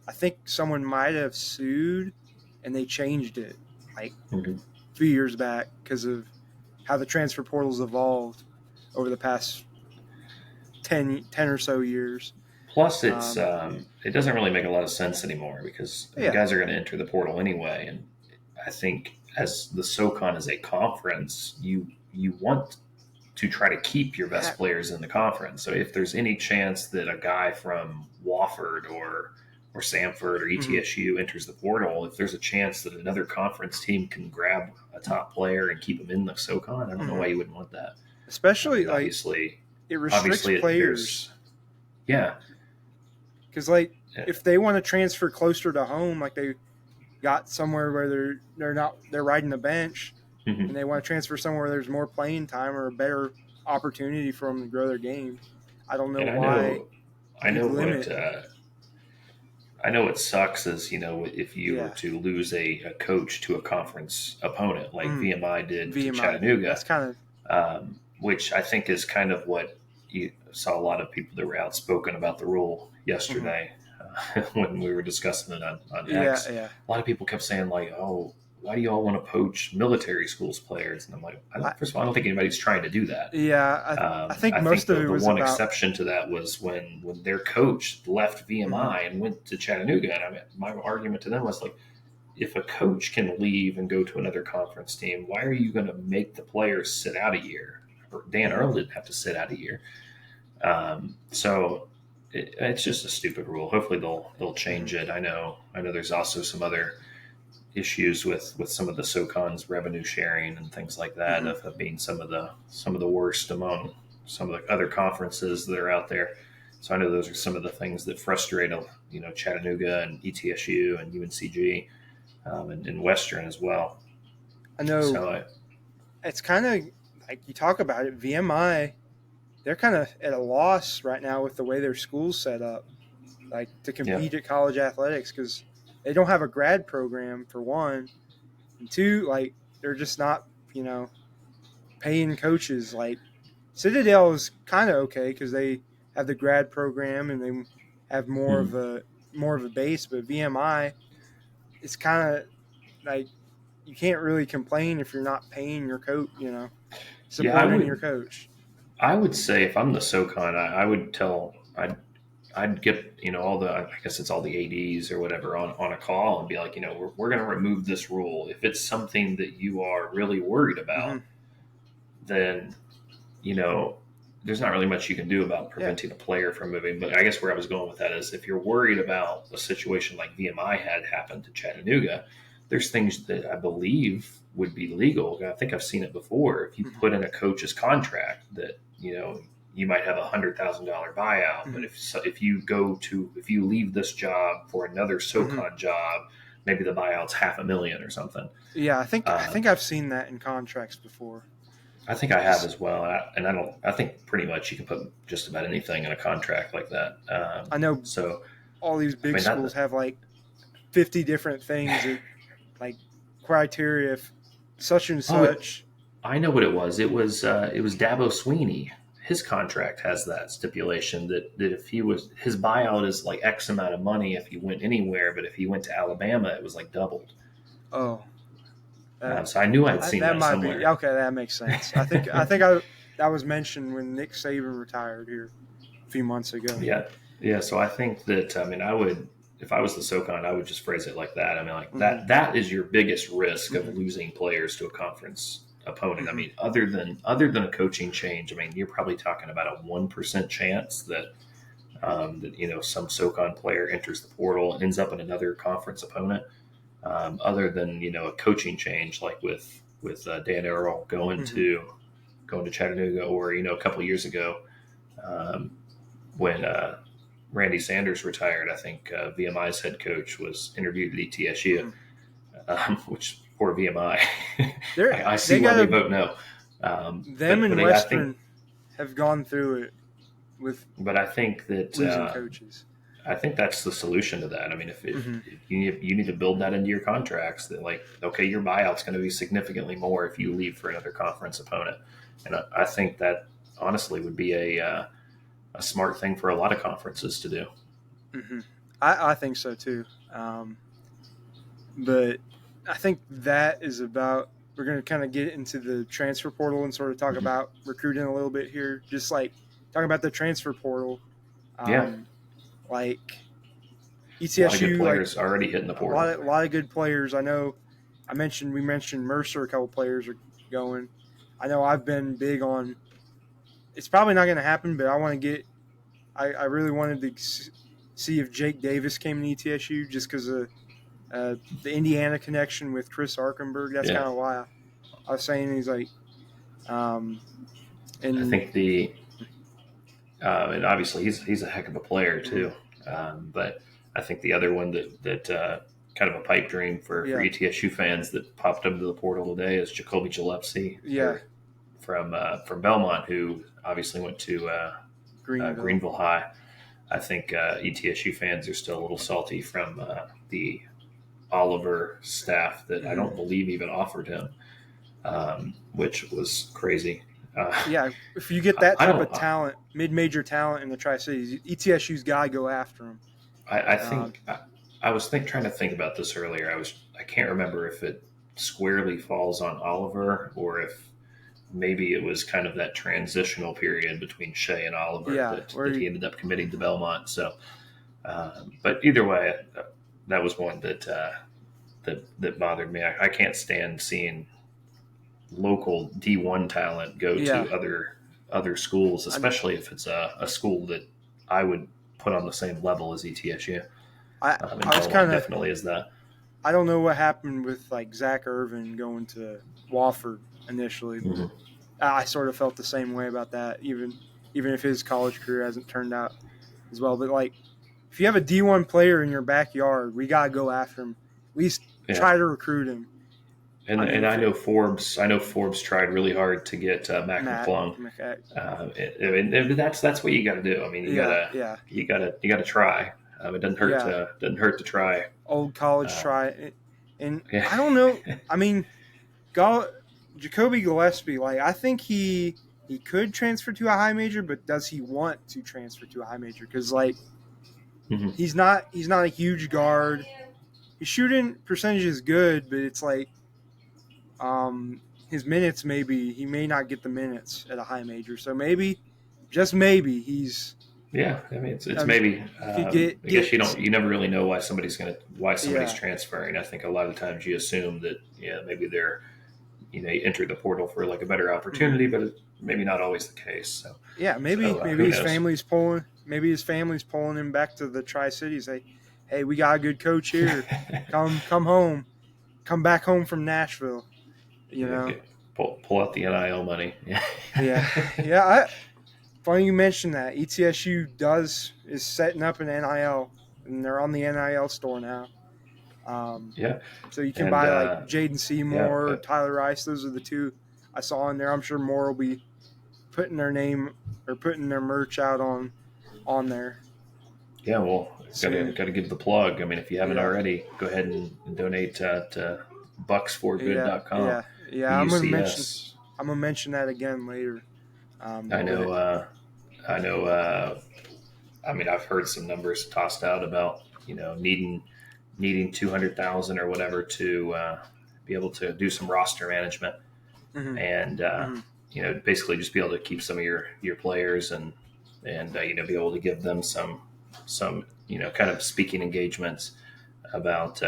I think someone might have sued, and they changed it like a few years back because of how the transfer portal's evolved over the past 10 or so years. Plus, it doesn't really make a lot of sense anymore because the guys are going to enter the portal anyway, and I think as the SoCon is a conference, you want to try to keep your best players in the conference. So if there's any chance that a guy from Wofford or Samford or ETSU enters the portal, if there's a chance that another conference team can grab a top player and keep him in the SoCon, I don't know why you wouldn't want that. Especially, obviously, it restricts players. Because, if they want to transfer closer to home, like they got somewhere where they're riding the bench, and they want to transfer somewhere where there's more playing time or a better opportunity for them to grow their game. I don't know why. I know what sucks is, if you were to lose a coach to a conference opponent like VMI did to Chattanooga, that's kind of which I think is kind of what you saw a lot of people that were outspoken about the rule yesterday when we were discussing it on X. A lot of people kept saying oh, why do you all want to poach military schools players? And I'm like, first of all, I don't think anybody's trying to do that. I think most of it was the one exception to that was when their coach left VMI and went to Chattanooga. And I mean, my argument to them was if a coach can leave and go to another conference team, why are you going to make the players sit out a year? Or Dan Earl didn't have to sit out a year. So it's just a stupid rule. Hopefully they'll change it. I know there's also some other issues with some of the SoCon's revenue sharing and things like that of being some of the worst among some of the other conferences that are out there. So I know those are some of the things that frustrate Chattanooga and ETSU and UNCG and Western as well. I know it's kind of like you talk about it. VMI, they're kind of at a loss right now with the way their school's set up, to compete at college athletics because they don't have a grad program for one, and two, they're just not, paying coaches. Citadel is kind of okay because they have the grad program and they have more of a base, but VMI, it's kind of you can't really complain if you're not paying your coach, supporting your coach. I would say if I'm the SoCon, I'd get I guess it's all the ADs or whatever on a call and be like, we're going to remove this rule. If it's something that you are really worried about, then there's not really much you can do about preventing a player from moving. But I guess where I was going with that is if you're worried about a situation like VMI had happened to Chattanooga, there's things that I believe would be legal. I think I've seen it before. If you put in a coach's contract that you might have $100,000 buyout, but if you leave this job for another SoCon job, maybe the buyout's $500,000 or something. Yeah, I think I've seen that in contracts before. I think I have as well, I think pretty much you can put just about anything in a contract like that. I know. So all these big schools have 50 different things, criteria, if such and such. I know what it was. It was Dabo Sweeney. His contract has that stipulation that if his buyout is X amount of money if he went anywhere, but if he went to Alabama, it was doubled. Oh. So I knew I'd seen that somewhere. Okay, that makes sense. I think that was mentioned when Nick Saban retired here a few months ago. Yeah. So I think that I would, if I was the SoCon, I would just phrase it like that. That is your biggest risk of losing players to a conference opponent. Other than a coaching change, you're probably talking about a 1% chance that some SoCon player enters the portal and ends up in another conference opponent. other than a coaching change like with Dan Earl going to Chattanooga, or a couple of years ago when Randy Sanders retired. I think VMI's head coach was interviewed at ETSU, which poor VMI. I see why they vote no. Them and Western have gone through it but I think that losing coaches. I think that's the solution to that. I mean, if you need to build that into your contracts, that okay, your buyout's going to be significantly more if you leave for another conference opponent, and I think that honestly would be a smart thing for a lot of conferences to do. I think so too, but I think that is about. We're going to kind of get into the transfer portal and sort of talk about recruiting a little bit here. Just like talking about the transfer portal. Like ETSU, a lot of good players already hitting the portal. A lot of good players. I know. We mentioned Mercer. A couple players are going. I know I've been big on. It's probably not going to happen, but I want to get. I really wanted to see if Jake Davis came to ETSU just because of the Indiana connection with Chris Arkenberg. That's kind of why I was saying he's like. And I think and obviously he's a heck of a player too. But I think the other one that kind of a pipe dream for ETSU fans that popped up to the portal today is Jacoby Gillespie. From Belmont, who obviously went to Greenville High. I think ETSU fans are still a little salty from the Oliver staff that I don't believe even offered him, which was crazy. If you get that type of talent, mid-major talent in the Tri-Cities, ETSU's got to go after him. I think I was trying to think about this earlier. I can't remember if it squarely falls on Oliver or if maybe it was kind of that transitional period between Shea and Oliver that he ended up committing to Belmont. So, but either way, that was one that bothered me. I can't stand seeing local D1 talent go to other schools, especially if it's a school that I would put on the same level as ETSU. I was kind of definitely is that. I don't know what happened with Zach Irvin going to Wofford initially. I sort of felt the same way about that, even if his college career hasn't turned out as well. But if you have a D1 player in your backyard, we gotta go after him. At least try to recruit him. And I know Forbes tried really hard to get Mac McClung. That's what you got to do. I mean, you gotta try. It doesn't hurt to try. Old college try, and I don't know. I mean, Jacoby Gillespie, I think he could transfer to a high major, but does he want to transfer to a high major? Because he's not a huge guard. His shooting percentage is good, but it's his minutes he may not get the minutes at a high major. So maybe, just maybe, he's. Yeah, I mean it's maybe. I guess you never really know why somebody's transferring. I think a lot of times you assume that maybe they're enter the portal for a better opportunity, but it's maybe not always the case. So maybe his family's pulling. Maybe his family's pulling him back to the Tri-Cities. Hey, we got a good coach here. Come home. Come back home from Nashville. Pull out the NIL money. Funny you mentioned that. ETSU is setting up an NIL, and they're on the NIL store now. So you can buy Jaden Seymour or Tyler Rice. Those are the two I saw in there. I'm sure more will be putting their name or putting their merch out on there. Yeah, well, got to give the plug. I mean, if you haven't already, go ahead and donate to bucksforgood.com. I'm gonna mention that again later. I know. I mean, I've heard some numbers tossed out about needing 200,000 or whatever to be able to do some roster management, and basically just be able to keep some of your players and be able to give them some kind of speaking engagements about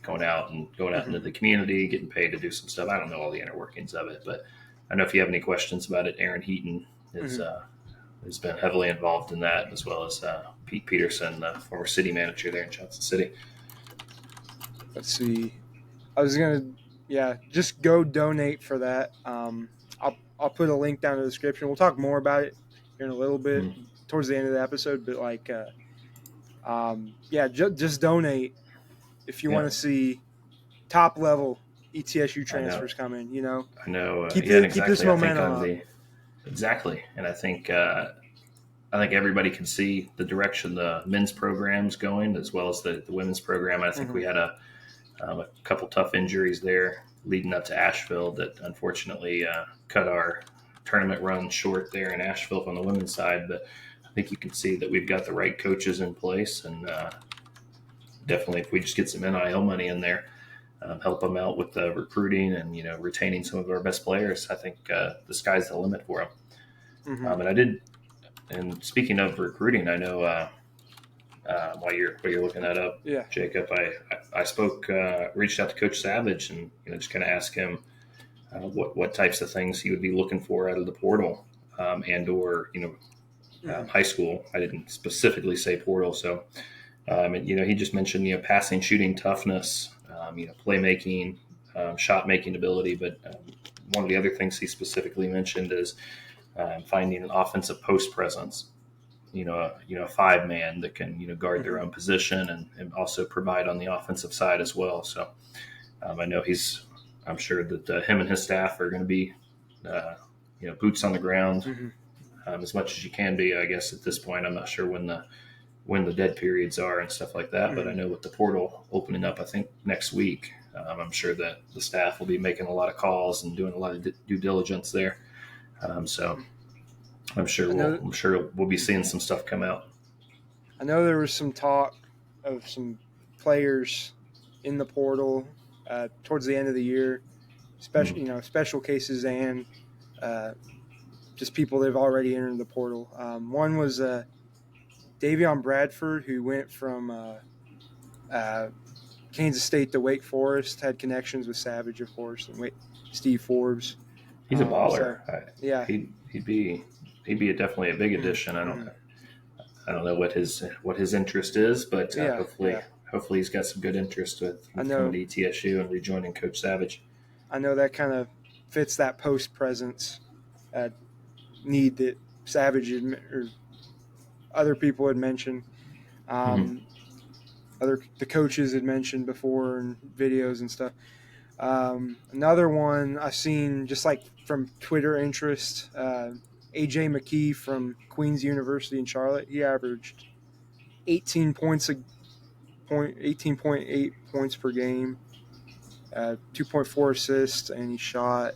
going out into the community, getting paid to do some stuff. I don't know all the inner workings of it, but I know if you have any questions about it, Aaron Heaton has been heavily involved in that, as well as Pete Peterson, the former city manager there in Johnson City. let's see. I was gonna, just go donate for that. I'll put a link down in the description. We'll talk more about it here in a little bit towards the end of the episode. But just donate if you want to see top level ETSU transfers come in. I know. Keep And keep this exactly. I think momentum on up. exactly, and I think everybody can see the direction the men's program's going as well as the women's program. I think we had a couple tough injuries there leading up to Asheville that unfortunately cut our tournament run short there in Asheville on the women's side. But I think you can see that we've got the right coaches in place, and definitely if we just get some NIL money in there, help them out with the recruiting and retaining some of our best players, I think the sky's the limit for them. And speaking of recruiting, I know while you're looking that up, Jacob, I reached out to Coach Savage and just kind of asked him what types of things he would be looking for out of the portal and/or high school. I didn't specifically say portal, so he just mentioned passing, shooting, toughness, playmaking, shot making ability. But one of the other things he specifically mentioned is finding an offensive post presence. A 5-man that can guard their own position and also provide on the offensive side as well. So I know I'm sure that him and his staff are going to be boots on the ground as much as you can be. I guess at this point, I'm not sure when the dead periods are and stuff like that. But I know with the portal opening up, I think next week, I'm sure that the staff will be making a lot of calls and doing a lot of due diligence there. So I'm sure we'll be seeing some stuff come out. I know there was some talk of some players in the portal towards the end of the year, special cases and just people that have already entered the portal. One was Davion Bradford, who went from Kansas State to Wake Forest, had connections with Savage, of course, and Steve Forbes. He's a baller. He'd be definitely a big addition. I don't know what his interest is, but hopefully he's got some good interest with coming to ETSU and rejoining Coach Savage. I know that kind of fits that post presence need that Savage or other people had mentioned. The coaches had mentioned before in videos and stuff. Another one I've seen just like from Twitter interest, AJ McKee from Queen's University in Charlotte. He averaged 18.8 points per game, 2.4 assists, and he shot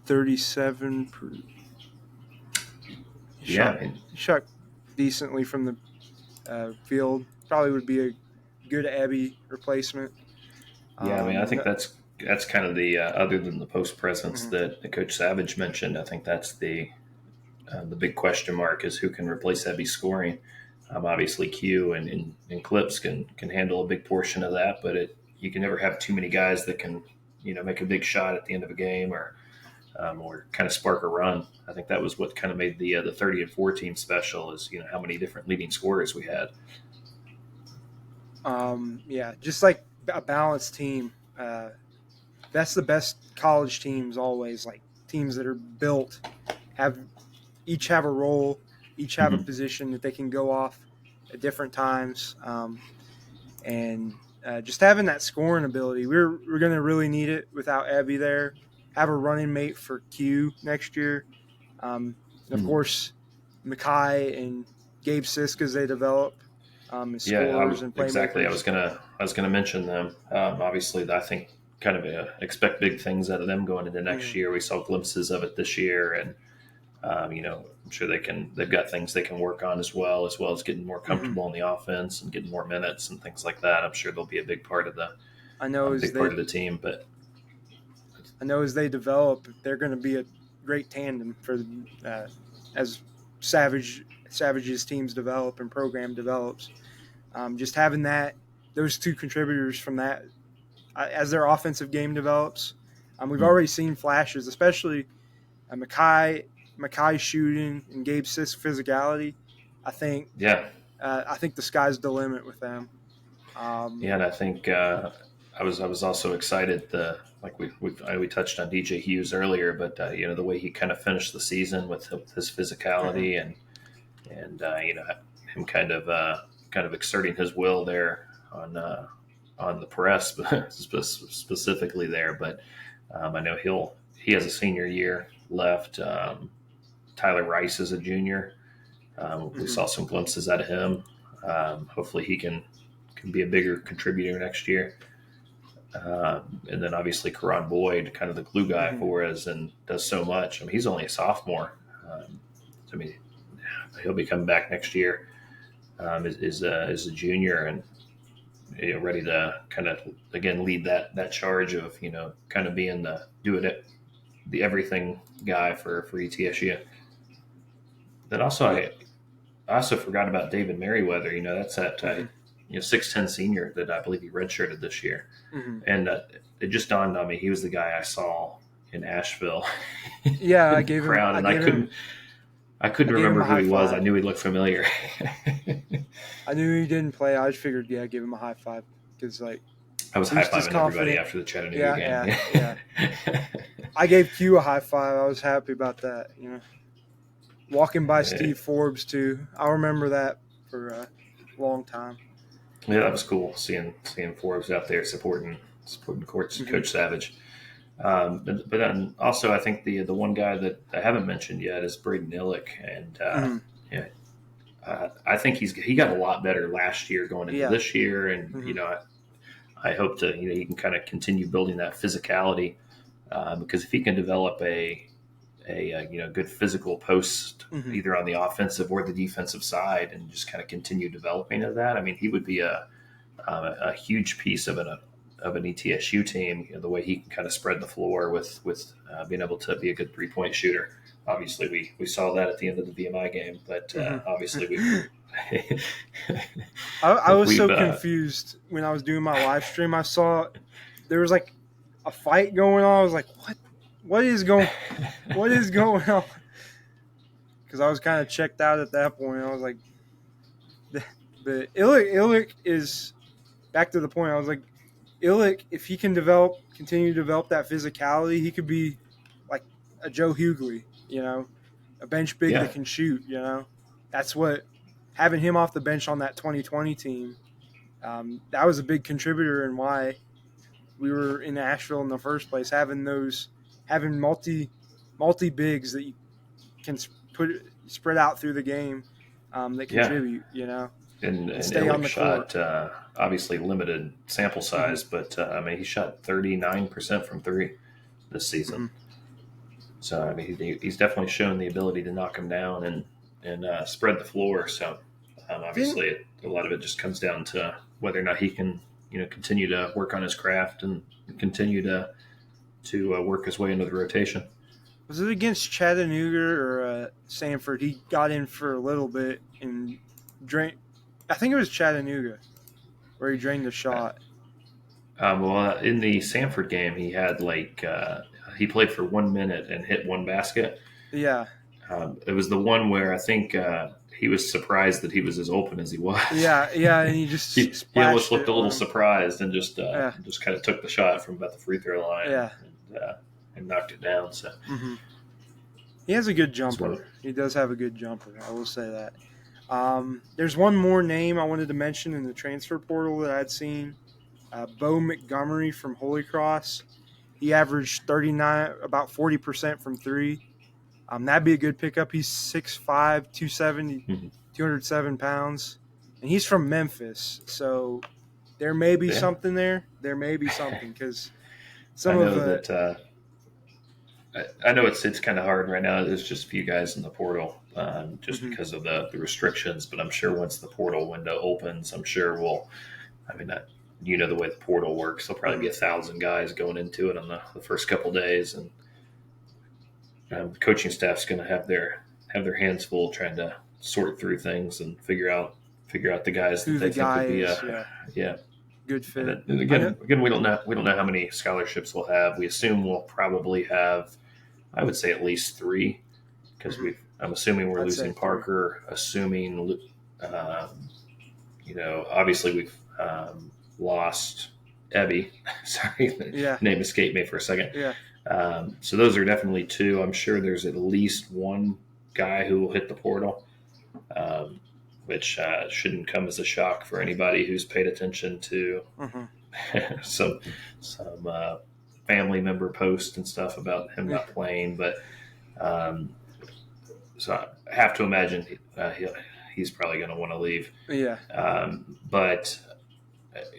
37 per. He shot decently from the field. Probably would be a good Abby replacement. I think that's kind of the other than the post presence that Coach Savage mentioned. I think that's the big question mark is who can replace Abby scoring. Obviously, Q and Clips can handle a big portion of that, but you can never have too many guys that can make a big shot at the end of a game or kind of spark a run. I think that was what kind of made the 30 and 14 special is how many different leading scorers we had. Just like a balanced team. That's the best college teams always, like teams that are built, each have a role, each have a position that they can go off at different times. And just having that scoring ability, we're going to really need it without Abby there. Have a running mate for Q next year. Of course, Mackay and Gabe Sisk as they develop. And playmakers. Exactly. I was gonna mention them. Obviously, I think kind of expect big things out of them going into next year. We saw glimpses of it this year, and I'm sure they've got things they can work on as well as getting more comfortable in the offense and getting more minutes and things like that. I'm sure they'll be a big part of the part of the team. But I know as they develop, they're going to be a great tandem for as Savage's teams develop and program develops. Just having those two contributors from that as their offensive game develops. We've already seen flashes, especially Mackay shooting and Gabe Sisk physicality. I think the sky's the limit with them. Um, Yeah, and I think I was also excited. We touched on DJ Hughes earlier, but the way he kind of finished the season with his mhm, physicality and him kind of exerting his will there on the press specifically there. But I know he has a senior year left. Tyler Rice is a junior. We mhm, saw some glimpses out of him. Hopefully, he can be a bigger contributor next year. And then obviously Karan Boyd, kind of the glue guy mhm. for us, and does so much. I mean, he's only a sophomore. I mean, he'll be coming back next year as a junior and ready to kind of again lead that charge of kind of being the everything guy for ETSU. Then also Yeah. I also forgot about David Merriweather. That's that Mhm, 6'10" senior that I believe he redshirted this year. mhm. And it just dawned on me he was the guy I saw in Asheville Yeah, in the crowd, and I couldn't I gave him remember a who high he was. I five. knew he looked familiar. I knew he didn't play. I just figured, yeah, give him a high five because like I was high boosted his fiving everybody confidence. after the Chattanooga Yeah, game. yeah, yeah. I gave Q a high five. I was happy about that. Walking by Steve Forbes too. I'll remember that for a long time. Yeah, that was cool seeing Forbes out there supporting Hmm. Coach Savage. But then also, I think the one guy that I haven't mentioned yet is Braden Illick, and Hmm. yeah, I think he got a lot better last year going into Yeah. this year, and Hmm. I hope to he can kind of continue building that physicality because if he can develop a good physical post Hmm. either on the offensive or the defensive side and just kind of continue developing of that, I mean, he would be a huge piece of an ETSU team. The way he can kind of spread the floor with being able to be a good 3-point shooter. Obviously, we saw that at the end of the VMI game, but Hmm. obviously I was we've so confused when I was doing my live stream. I saw there was like a fight going on. I was like, what? What is going? What is going on? Because I was kind of checked out at that point. I was like, but Illick is back to the point. I was like, Illick, if he can continue to develop that physicality, he could be like a Joe Hughley, a bench big yeah that can shoot. That's what having him off the bench on that 2020 team. That was a big contributor in why we were in Asheville in the first place. Having multi bigs that you can spread out through the game that yeah contribute, and and stay on Illich the court. shot obviously limited sample Hmm. size, but I mean he shot 39% from three this season. Hmm. So I mean he's definitely shown the ability to knock him down and spread the floor. So Didn't obviously a lot of it just comes down to whether or not he can continue to work on his craft and continue to work his way into the rotation. Was it against Chattanooga or Sanford? He got in for a little bit and drained. I think it was Chattanooga where he drained the shot. Well, in the Sanford game, he had he played for 1 minute and hit one basket. Yeah, It was the one where I think he was surprised that he was as open as he was. yeah, yeah, and he just He almost splashed looked it a little on him. surprised and Yeah, just kind of took the shot from about the free throw line yeah. and knocked it down. So Hmm. He has a good it's one jumper. of He does have a good jumper. I will say that. There's one more name I wanted to mention in the transfer portal that I'd seen. Bo Montgomery from Holy Cross. He averaged 39, about 40% from three. That'd be a good pickup. He's 6'5", 270, Mhm. 207 pounds. And he's from Memphis. So there may be yeah. something there. There may be something because I some of know that I know it's kind of hard right now. There's just a few guys in the portal just mhm. because of the restrictions. But I'm sure once the portal window opens, I'm sure we'll. I mean, the way the portal works, there'll probably be Mhm. 1,000 guys going into it on the first couple days, and the coaching staff's going to have their hands full trying to sort through things and figure out the guys that Who the they think guy would be is, yeah, yeah. good And fit. then and I know. again, we don't know how many scholarships we'll have. We assume we'll probably have, I would say, at least three because Mhm. I'm assuming we're I'd say losing three. Parker, assuming obviously we've lost Ebby. Sorry, the name escaped me for a second. Yeah. So those are definitely two. I'm sure there's at least one guy who will hit the portal, which shouldn't come as a shock for anybody who's paid attention to some family member posts and stuff about him not playing. But so I have to imagine he's probably going to want to leave. Yeah. But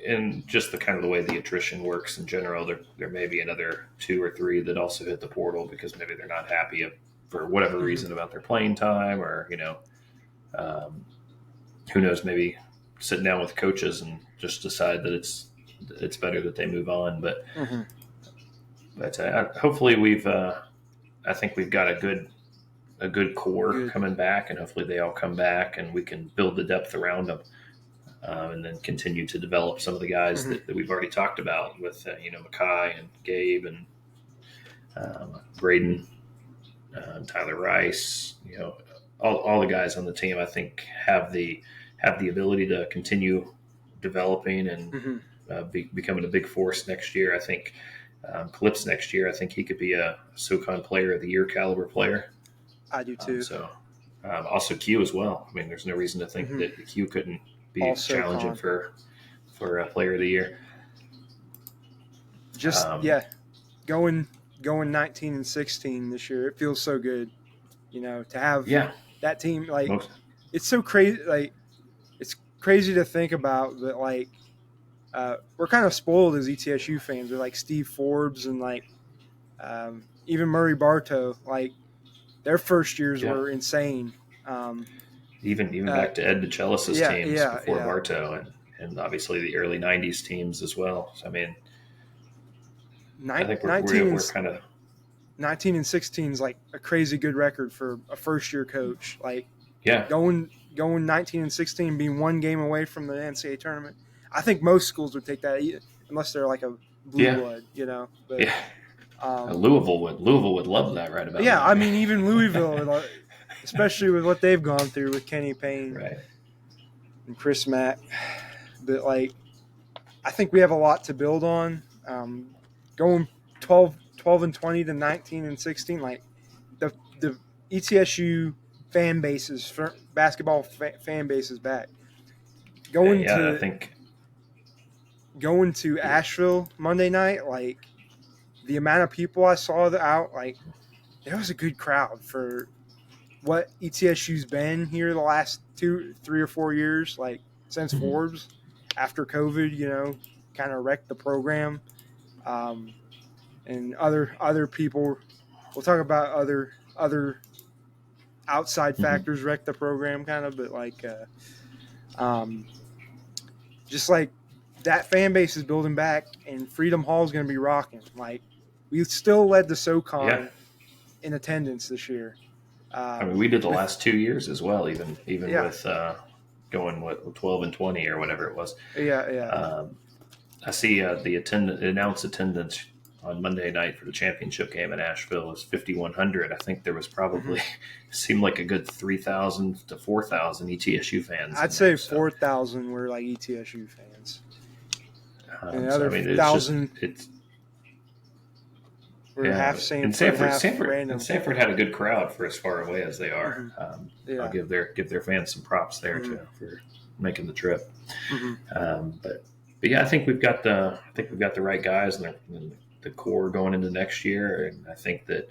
in just the kind of the way the attrition works in general, there may be another 2 or 3 that also hit the portal because maybe they're not happy for whatever reason about their playing time, or who knows, maybe sitting down with coaches and just decide that it's better that they move on. But hopefully I think we've got a good core coming back, and hopefully they all come back and we can build the depth around them. And then continue to develop some of the guys that we've already talked about with, Mackay and Gabe and Braden, Tyler Rice. All the guys on the team, I think, have the ability to continue developing and becoming a big force next year. I think Clips next year, I think he could be a SoCon Player of the Year caliber player. I do too. Also Q as well. I mean, there's no reason to think that Q couldn't be also challenging for a Player of the Year. Just going 19-16 this year, it feels so good. To have that team, it's so crazy. Like, it's crazy to think about that. We're kind of spoiled as ETSU fans with Steve Forbes and even Murray Bartow. Their first years were insane. Even back to Ed DeChellis' teams before Bartow, and obviously the early 90s teams as well. So, I mean, I think we're kind of 19-16 is a crazy good record for a first-year coach. Going 19-16, being one game away from the NCAA tournament. I think most schools would take that, unless they're a blue blood, But, Louisville would love that right about now. I mean, even Louisville, especially with what they've gone through with Kenny Payne and Chris Mack. But, I think we have a lot to build on. Going 12-20 to 19-16, the ETSU fan bases, basketball fan bases back. Going to Asheville Monday night, the amount of people I saw out, there was a good crowd for what ETSU's been here the last 2, 3, or 4 years, since Forbes, after COVID, kind of wrecked the program. And other people, we'll talk about other outside factors wrecked the program kind of, but just that fan base is building back, and Freedom Hall is going to be rocking. We still led the SoCon in attendance this year. I mean, we did the last 2 years as well, even with going 12-20 or whatever it was. I see the announced attendance on Monday night for the championship game in Asheville was 5,100. I think there was probably seemed like a good 3,000 to 4,000 ETSU fans. I'd say 4,000 were ETSU fans. And the other 1,000 were half Sanford, half random. And Sanford had a good crowd for as far away as they are. I'll give their fans some props there too for making the trip. But yeah, I think we've got the right guys and the core going into next year, and I think that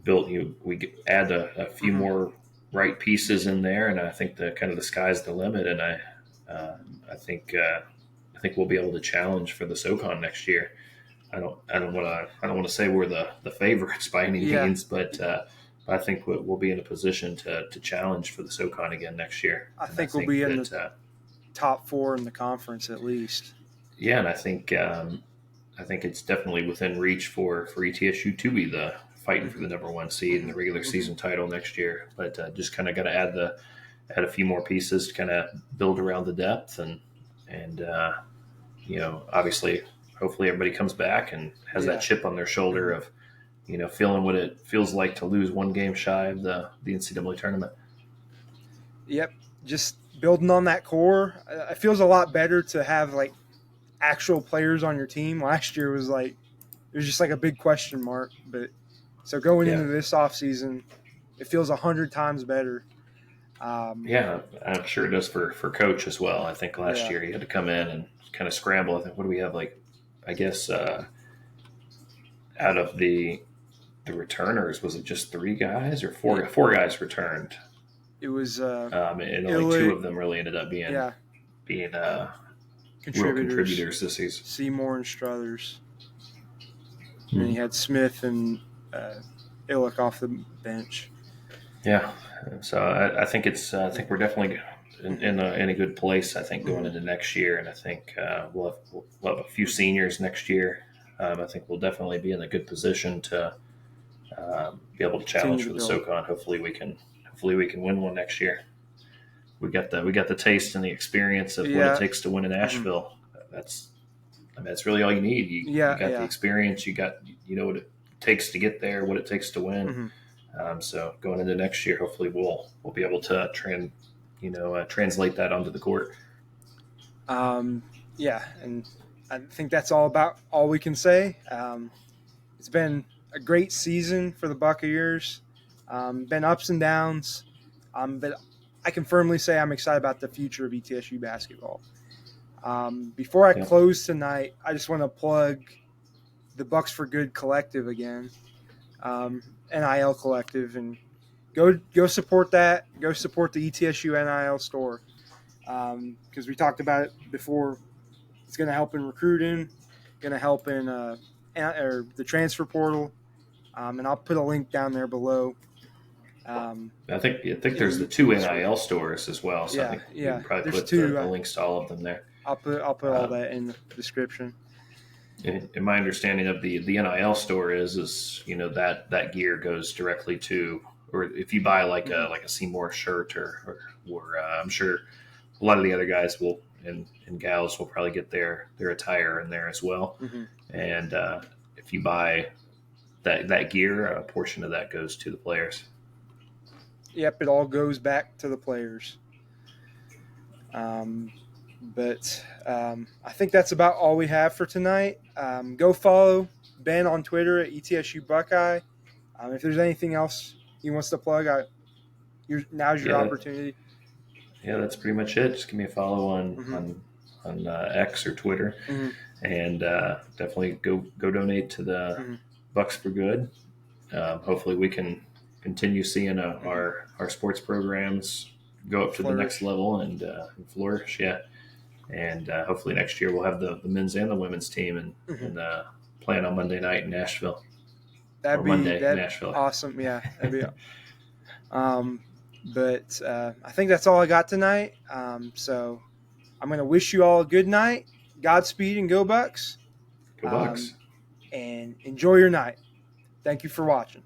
we add a few more right pieces in there, and I think the sky's the limit, and I think we'll be able to challenge for the SoCon next year. I don't want to say we're the favorites by any means, but I think we'll be in a position to challenge for the SoCon again next year. I think we'll be in the top 4 in the conference at least. Yeah, and I think it's definitely within reach for ETSU to be the fighting for the number 1 seed in the regular season title next year. But just kind of got to add a few more pieces to kind of build around the depth and obviously, hopefully everybody comes back and has that chip on their shoulder of, feeling what it feels like to lose one game shy of the NCAA tournament. Yep. Just building on that core. It feels a lot better to have like actual players on your team. Last year was like it was just like a big question mark. But so going into this offseason, it feels 100 times better. Yeah, I'm sure it does for coach as well. I think last year he had to come in and kind of scramble. I think what do we have like? I guess out of the returners, was it just 3 guys or 4 guys returned? It was and only 2 of them really ended up being real contributors this season. Seymour and Struthers. And then you had Smith and Illick off the bench. Yeah, so I think we're definitely in a good place. I think going into next year, and I think we'll have a few seniors next year. I think we'll definitely be in a good position to be able to challenge for the SoCon. Hopefully we can win one next year. We got the taste and the experience of what it takes to win in Asheville. That's really all you need. You got the experience. You know what it takes to get there, what it takes to win. So going into next year, hopefully we'll be able to translate that onto the court. And I think that's all we can say. It's been a great season for the Buccaneers. Been ups and downs, but I can firmly say I'm excited about the future of ETSU basketball. Before I close tonight, I just want to plug the Bucs for Good collective again. NIL collective, and go support that. Go support the ETSU NIL store because we talked about it before. It's going to help in recruiting, going to help in the transfer portal, and I'll put a link down there below. I think there's the 2 NIL stores as well. So I think you can probably put the links to all of them there. I'll put all that in the description. In my understanding of the NIL store is that gear goes directly to, or if you buy like a Seymour shirt or I'm sure a lot of the other guys will and gals will probably get their attire in there as well. And if you buy that gear, a portion of that goes to the players. Yep, it all goes back to the players. But I think that's about all we have for tonight. Go follow Ben on Twitter at ETSU Buckeye. If there's anything else he wants to plug, now's your opportunity. Yeah, that's pretty much it. Just give me a follow on X or Twitter, and definitely go donate to the Bucs for Good. Hopefully, we can continue seeing our sports programs go up to the next level and flourish. Yeah. And hopefully next year we'll have the men's and the women's team and playing on Monday night in Nashville. That'd be Nashville. Awesome. Yeah, that'd be. But I think that's all I got tonight. So I'm going to wish you all a good night. Godspeed and go Bucs. Go Bucs. And enjoy your night. Thank you for watching.